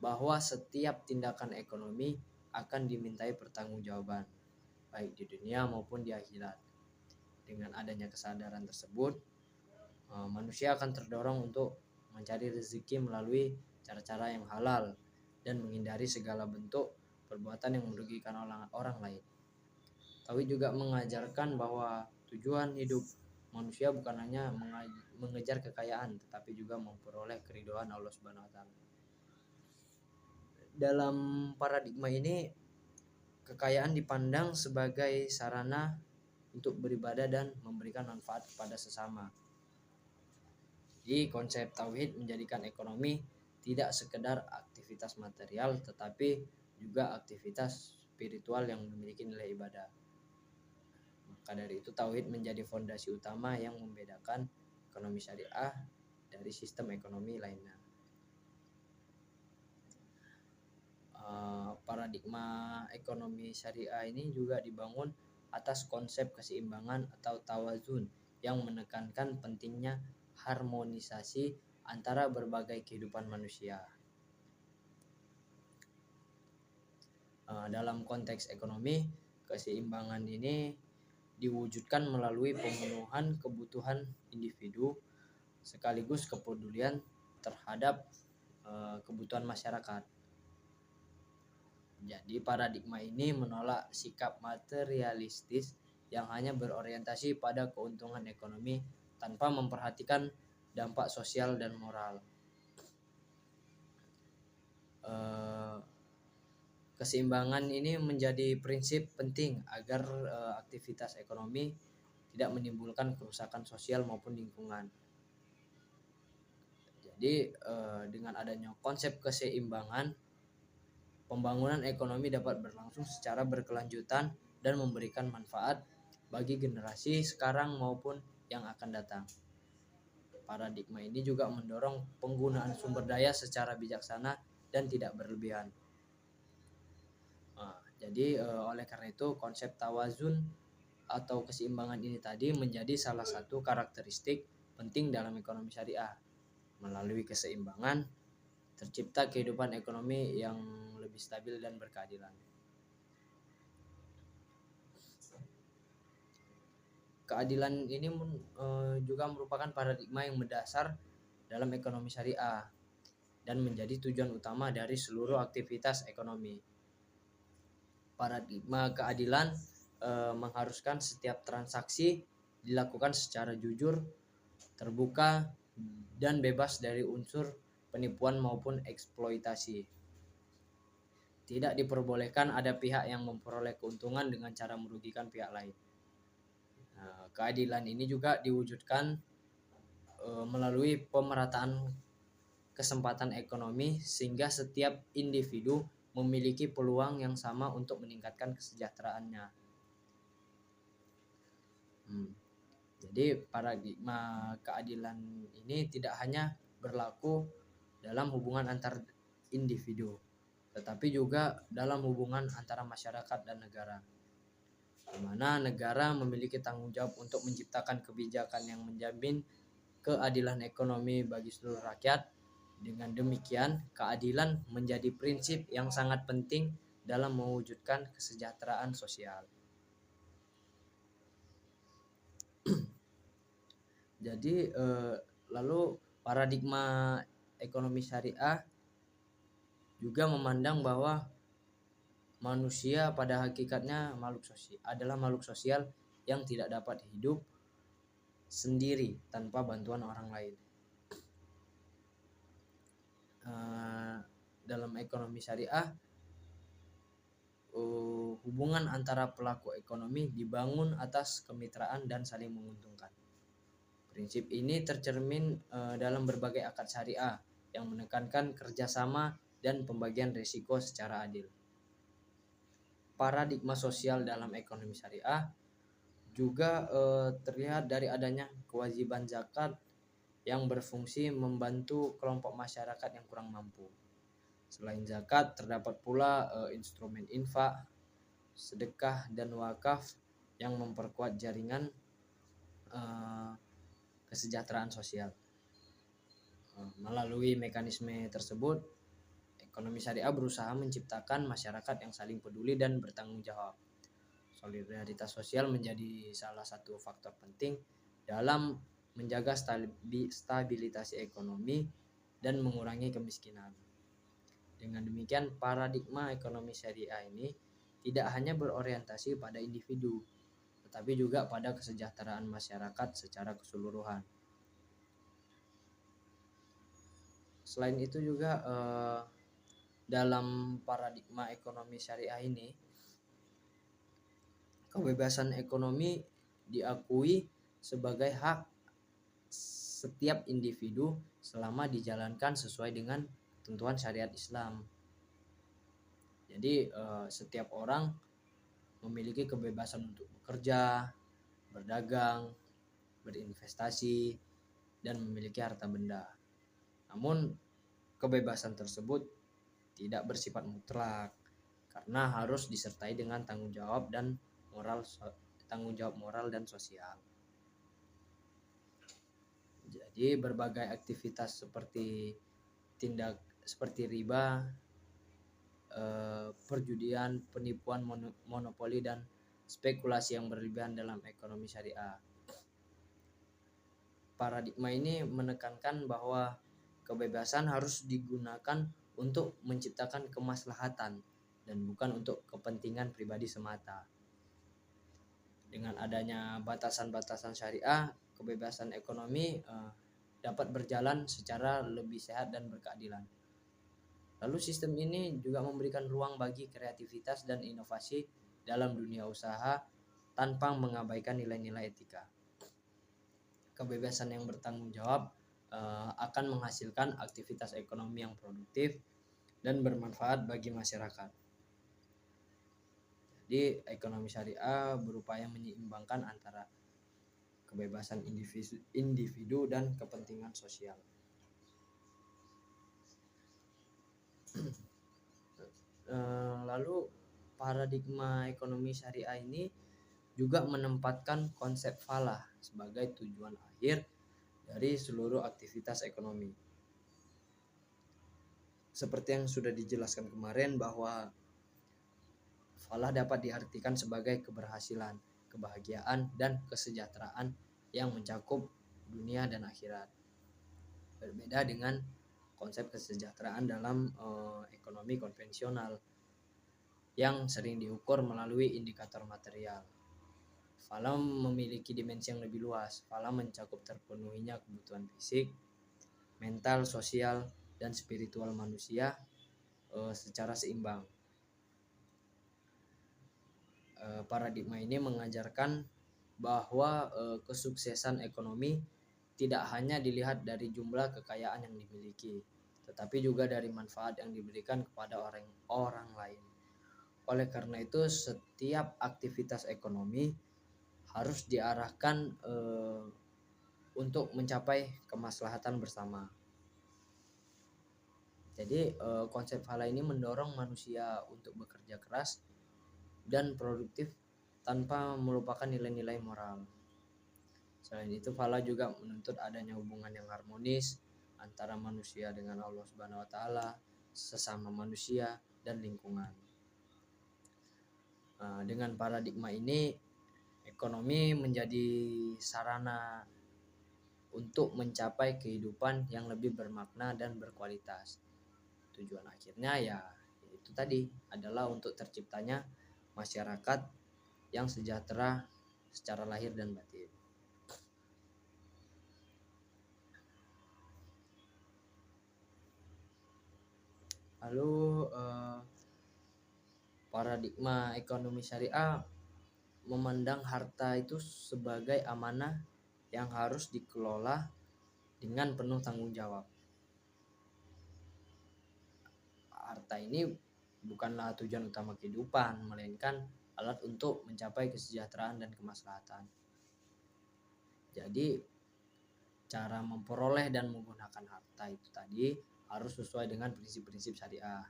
bahwa setiap tindakan ekonomi akan dimintai pertanggungjawaban, baik di dunia maupun di akhirat. Dengan adanya kesadaran tersebut, manusia akan terdorong untuk mencari rezeki melalui cara-cara yang halal dan menghindari segala bentuk perbuatan yang merugikan orang lain. Tauhid juga mengajarkan bahwa tujuan hidup manusia bukan hanya mengejar kekayaan, tetapi juga memperoleh keridhaan Allah Subhanahu wa taala. Dalam paradigma ini, kekayaan dipandang sebagai sarana untuk beribadah dan memberikan manfaat kepada sesama. Jadi konsep tauhid menjadikan ekonomi tidak sekedar aktivitas material, tetapi juga aktivitas spiritual yang memiliki nilai ibadah. Maka dari itu tauhid menjadi fondasi utama yang membedakan ekonomi syariah dari sistem ekonomi lainnya. Paradigma ekonomi syariah ini juga dibangun atas konsep keseimbangan atau tawazun yang menekankan pentingnya harmonisasi antara berbagai kehidupan manusia. Dalam konteks ekonomi, keseimbangan ini diwujudkan melalui pemenuhan kebutuhan individu sekaligus kepedulian terhadap kebutuhan masyarakat. Jadi paradigma ini menolak sikap materialistis yang hanya berorientasi pada keuntungan ekonomi tanpa memperhatikan dampak sosial dan moral. Keseimbangan ini menjadi prinsip penting agar aktivitas ekonomi tidak menimbulkan kerusakan sosial maupun lingkungan. Jadi dengan adanya konsep keseimbangan, pembangunan ekonomi dapat berlangsung secara berkelanjutan dan memberikan manfaat bagi generasi sekarang maupun yang akan datang. Paradigma ini juga mendorong penggunaan sumber daya secara bijaksana dan tidak berlebihan. Jadi oleh karena itu konsep tawazun atau keseimbangan ini tadi menjadi salah satu karakteristik penting dalam ekonomi syariah. Melalui keseimbangan tercipta kehidupan ekonomi yang lebih stabil dan berkeadilan. Keadilan ini juga merupakan paradigma yang mendasar dalam ekonomi syariah dan menjadi tujuan utama dari seluruh aktivitas ekonomi. Paradigma keadilan mengharuskan setiap transaksi dilakukan secara jujur, terbuka, dan bebas dari unsur penipuan maupun eksploitasi. Tidak diperbolehkan ada pihak yang memperoleh keuntungan dengan cara merugikan pihak lain. Keadilan ini juga diwujudkan melalui pemerataan kesempatan ekonomi sehingga setiap individu memiliki peluang yang sama untuk meningkatkan kesejahteraannya. Jadi paradigma keadilan ini tidak hanya berlaku dalam hubungan antar individu, tetapi juga dalam hubungan antara masyarakat dan negara, di mana negara memiliki tanggung jawab untuk menciptakan kebijakan yang menjamin keadilan ekonomi bagi seluruh rakyat. Dengan demikian, keadilan menjadi prinsip yang sangat penting dalam mewujudkan kesejahteraan sosial. Jadi lalu paradigma ekonomi syariah juga memandang bahwa manusia pada hakikatnya adalah makhluk sosial yang tidak dapat hidup sendiri tanpa bantuan orang lain. Dalam ekonomi syariah, hubungan antara pelaku ekonomi dibangun atas kemitraan dan saling menguntungkan. Prinsip ini tercermin dalam berbagai akad syariah yang menekankan kerjasama dan pembagian risiko secara adil. Paradigma sosial dalam ekonomi syariah juga terlihat dari adanya kewajiban zakat yang berfungsi membantu kelompok masyarakat yang kurang mampu. Selain zakat, terdapat pula instrumen infak, sedekah, dan wakaf yang memperkuat jaringan kesejahteraan sosial. Melalui mekanisme tersebut, ekonomi syariah berusaha menciptakan masyarakat yang saling peduli dan bertanggung jawab. Solidaritas sosial menjadi salah satu faktor penting dalam menjaga stabilitas ekonomi dan mengurangi kemiskinan. Dengan demikian, paradigma ekonomi syariah ini tidak hanya berorientasi pada individu, tetapi juga pada kesejahteraan masyarakat secara keseluruhan. Selain itu juga dalam paradigma ekonomi syariah ini, kebebasan ekonomi diakui sebagai hak setiap individu selama dijalankan sesuai dengan ketentuan syariat Islam. Jadi setiap orang memiliki kebebasan untuk bekerja, berdagang, berinvestasi, dan memiliki harta benda. Namun kebebasan tersebut tidak bersifat mutlak karena harus disertai dengan tanggung jawab moral dan sosial. Jadi berbagai aktivitas seperti riba, perjudian, penipuan, monopoli, dan spekulasi yang berlebihan dalam ekonomi syariah. Paradigma ini menekankan bahwa kebebasan harus digunakan untuk menciptakan kemaslahatan dan bukan untuk kepentingan pribadi semata. Dengan adanya batasan-batasan syariah, kebebasan ekonomi dapat berjalan secara lebih sehat dan berkeadilan. Lalu sistem ini juga memberikan ruang bagi kreativitas dan inovasi dalam dunia usaha tanpa mengabaikan nilai-nilai etika. Kebebasan yang bertanggung jawab akan menghasilkan aktivitas ekonomi yang produktif dan bermanfaat bagi masyarakat. Jadi ekonomi syariah berupaya menyeimbangkan antara kebebasan individu dan kepentingan sosial. Lalu paradigma ekonomi syariah ini juga menempatkan konsep falah sebagai tujuan akhir dari seluruh aktivitas ekonomi. Seperti yang sudah dijelaskan kemarin bahwa falah dapat diartikan sebagai keberhasilan, kebahagiaan, dan kesejahteraan yang mencakup dunia dan akhirat. Berbeda dengan konsep kesejahteraan dalam ekonomi konvensional yang sering diukur melalui indikator material. Falah memiliki dimensi yang lebih luas. Falah mencakup terpenuhinya kebutuhan fisik, mental, sosial, dan spiritual manusia secara seimbang. Paradigma ini mengajarkan bahwa kesuksesan ekonomi tidak hanya dilihat dari jumlah kekayaan yang dimiliki, tetapi juga dari manfaat yang diberikan kepada orang lain. Oleh karena itu, setiap aktivitas ekonomi harus diarahkan untuk mencapai kemaslahatan bersama. Jadi konsep falah ini mendorong manusia untuk bekerja keras dan produktif tanpa melupakan nilai-nilai moral. Selain itu, falah juga menuntut adanya hubungan yang harmonis antara manusia dengan Allah Subhanahu wa taala, sesama manusia, dan lingkungan. Dengan paradigma ini, ekonomi menjadi sarana untuk mencapai kehidupan yang lebih bermakna dan berkualitas. Tujuan akhirnya ya itu tadi adalah untuk terciptanya masyarakat yang sejahtera secara lahir dan batin. Lalu paradigma ekonomi syariah memandang harta itu sebagai amanah yang harus dikelola dengan penuh tanggung jawab. Harta ini bukanlah tujuan utama kehidupan, melainkan alat untuk mencapai kesejahteraan dan kemaslahatan. Jadi cara memperoleh dan menggunakan harta itu tadi harus sesuai dengan prinsip-prinsip syariah.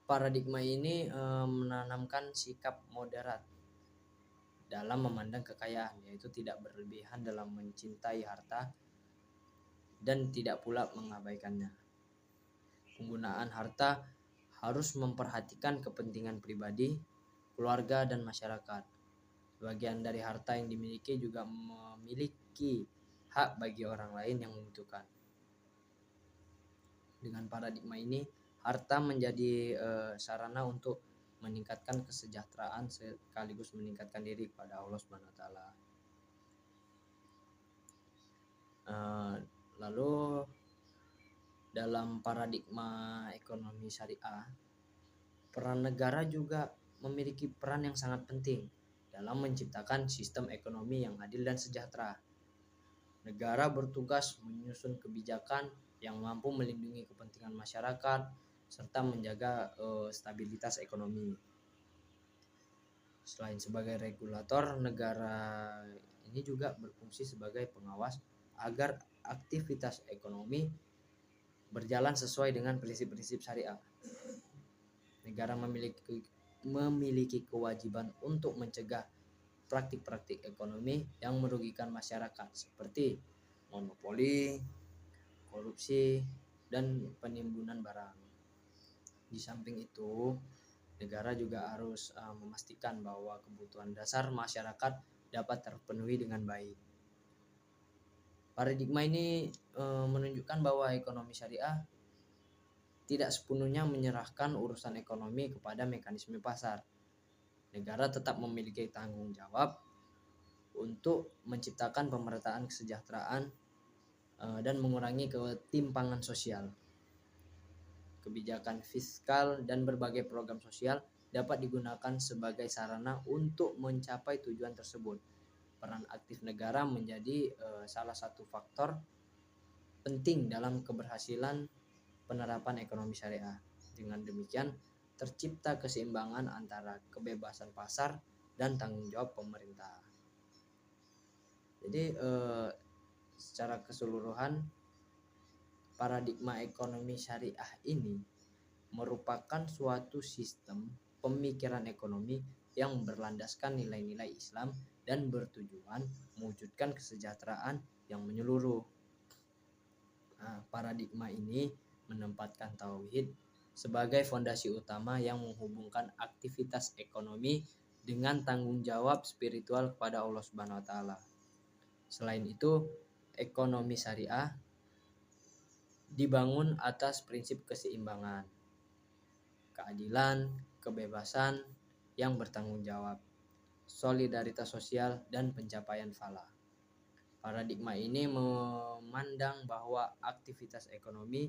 Paradigma ini menanamkan sikap moderat dalam memandang kekayaan, yaitu tidak berlebihan dalam mencintai harta dan tidak pula mengabaikannya. Penggunaan harta harus memperhatikan kepentingan pribadi, keluarga, dan masyarakat. Sebagian dari harta yang dimiliki juga memiliki hak bagi orang lain yang membutuhkan. Dengan paradigma ini, harta menjadi sarana untuk meningkatkan kesejahteraan sekaligus meningkatkan diri kepada Allah Subhanahu wa taala. Lalu dalam paradigma ekonomi syariah, peran negara juga memiliki peran yang sangat penting dalam menciptakan sistem ekonomi yang adil dan sejahtera. Negara bertugas menyusun kebijakan yang mampu melindungi kepentingan masyarakat serta menjaga stabilitas ekonomi. Selain sebagai regulator, negara ini juga berfungsi sebagai pengawas agar aktivitas ekonomi berjalan sesuai dengan prinsip-prinsip syariah. Negara memiliki kewajiban untuk mencegah praktik-praktik ekonomi yang merugikan masyarakat seperti monopoli, korupsi, dan penimbunan barang. Di samping itu, negara juga harus memastikan bahwa kebutuhan dasar masyarakat dapat terpenuhi dengan baik. Paradigma ini menunjukkan bahwa ekonomi syariah tidak sepenuhnya menyerahkan urusan ekonomi kepada mekanisme pasar. Negara tetap memiliki tanggung jawab untuk menciptakan pemerataan kesejahteraan dan mengurangi ketimpangan sosial. Kebijakan fiskal dan berbagai program sosial dapat digunakan sebagai sarana untuk mencapai tujuan tersebut. Peran aktif negara menjadi salah satu faktor penting dalam keberhasilan penerapan ekonomi syariah. Dengan demikian, tercipta keseimbangan antara kebebasan pasar dan tanggung jawab pemerintah. Jadi secara keseluruhan paradigma ekonomi syariah ini merupakan suatu sistem pemikiran ekonomi yang berlandaskan nilai-nilai Islam dan bertujuan mewujudkan kesejahteraan yang menyeluruh. Paradigma ini menempatkan tauhid sebagai fondasi utama yang menghubungkan aktivitas ekonomi dengan tanggung jawab spiritual kepada Allah Subhanahu wa taala. Selain itu, ekonomi syariah dibangun atas prinsip keseimbangan, keadilan, kebebasan yang bertanggung jawab, solidaritas sosial, dan pencapaian falah. Paradigma ini memandang bahwa aktivitas ekonomi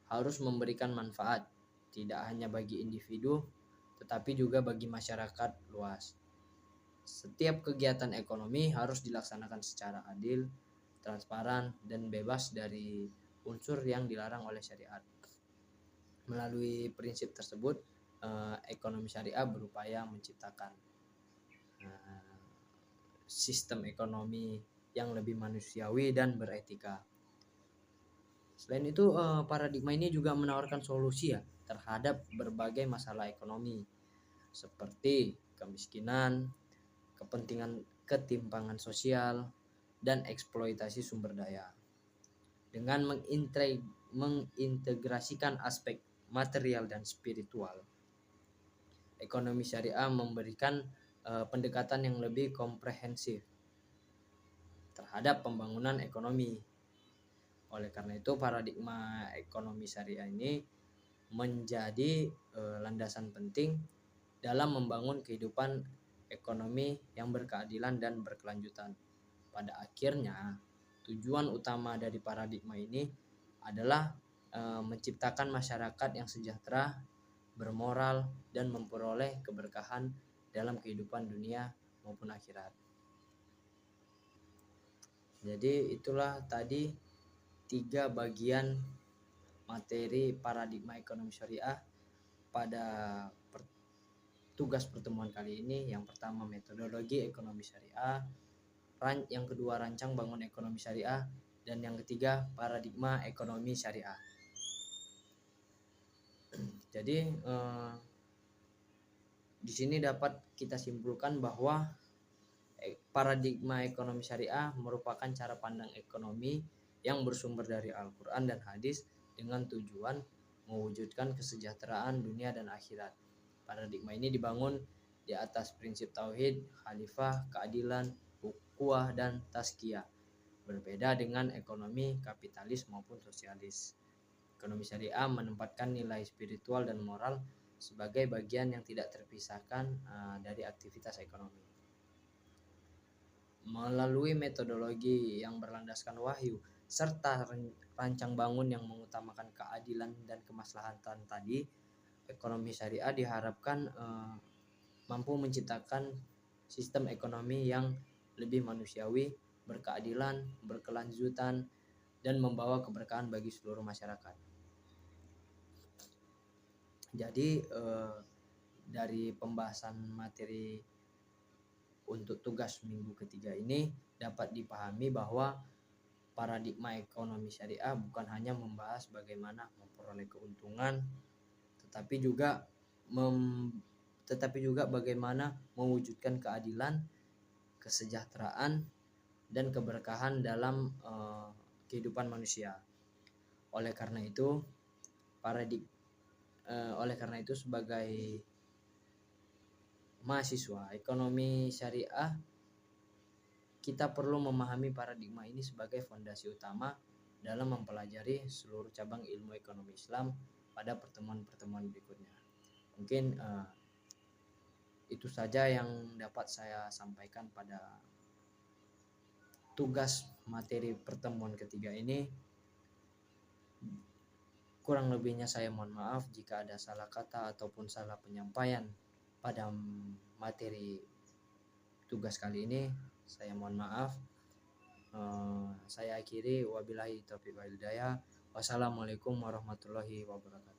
harus memberikan manfaat tidak hanya bagi individu tetapi juga bagi masyarakat luas. Setiap kegiatan ekonomi harus dilaksanakan secara adil, transparan, dan bebas dari unsur yang dilarang oleh syariat. Melalui prinsip tersebut, ekonomi syariah berupaya menciptakan sistem ekonomi yang lebih manusiawi dan beretika. Selain itu, paradigma ini juga menawarkan solusi ya terhadap berbagai masalah ekonomi seperti kemiskinan, ketimpangan sosial, dan eksploitasi sumber daya. Dengan mengintegrasikan aspek material dan spiritual, ekonomi syariah memberikan pendekatan yang lebih komprehensif terhadap pembangunan ekonomi. Oleh karena itu, paradigma ekonomi syariah ini menjadi landasan penting dalam membangun kehidupan ekonomi yang berkeadilan dan berkelanjutan. Pada akhirnya, tujuan utama dari paradigma ini adalah menciptakan masyarakat yang sejahtera, bermoral, dan memperoleh keberkahan dalam kehidupan dunia maupun akhirat. Jadi itulah tadi 3 bagian materi paradigma ekonomi syariah pada tugas pertemuan kali ini. Yang pertama, metodologi ekonomi syariah, yang kedua, rancang bangun ekonomi syariah, dan yang ketiga, paradigma ekonomi syariah. Jadi di sini dapat kita simpulkan bahwa paradigma ekonomi syariah merupakan cara pandang ekonomi yang bersumber dari Al-Quran dan hadis dengan tujuan mewujudkan kesejahteraan dunia dan akhirat. Paradigma ini dibangun di atas prinsip tauhid, khalifah, keadilan, ukhuwah, dan tazkiyah. Berbeda dengan ekonomi kapitalis maupun sosialis. Ekonomi syariah menempatkan nilai spiritual dan moral sebagai bagian yang tidak terpisahkan dari aktivitas ekonomi. Melalui metodologi yang berlandaskan wahyu serta rancang bangun yang mengutamakan keadilan dan kemaslahatan tadi, ekonomi syariah diharapkan mampu menciptakan sistem ekonomi yang lebih manusiawi, berkeadilan, berkelanjutan, dan membawa keberkahan bagi seluruh masyarakat. Jadi dari pembahasan materi untuk tugas minggu ketiga ini dapat dipahami bahwa paradigma ekonomi syariah bukan hanya membahas bagaimana memperoleh keuntungan, tetapi juga bagaimana mewujudkan keadilan, kesejahteraan, dan keberkahan dalam kehidupan manusia. Oleh karena itu sebagai mahasiswa ekonomi syariah, kita perlu memahami paradigma ini sebagai fondasi utama dalam mempelajari seluruh cabang ilmu ekonomi Islam pada pertemuan-pertemuan berikutnya. Mungkin itu saja yang dapat saya sampaikan pada tugas materi pertemuan ketiga ini. Kurang lebihnya saya mohon maaf jika ada salah kata ataupun salah penyampaian pada materi tugas kali ini. Saya mohon maaf. Saya akhiri, wabillahi taufiq wal hidayah. Wassalamualaikum warahmatullahi wabarakatuh.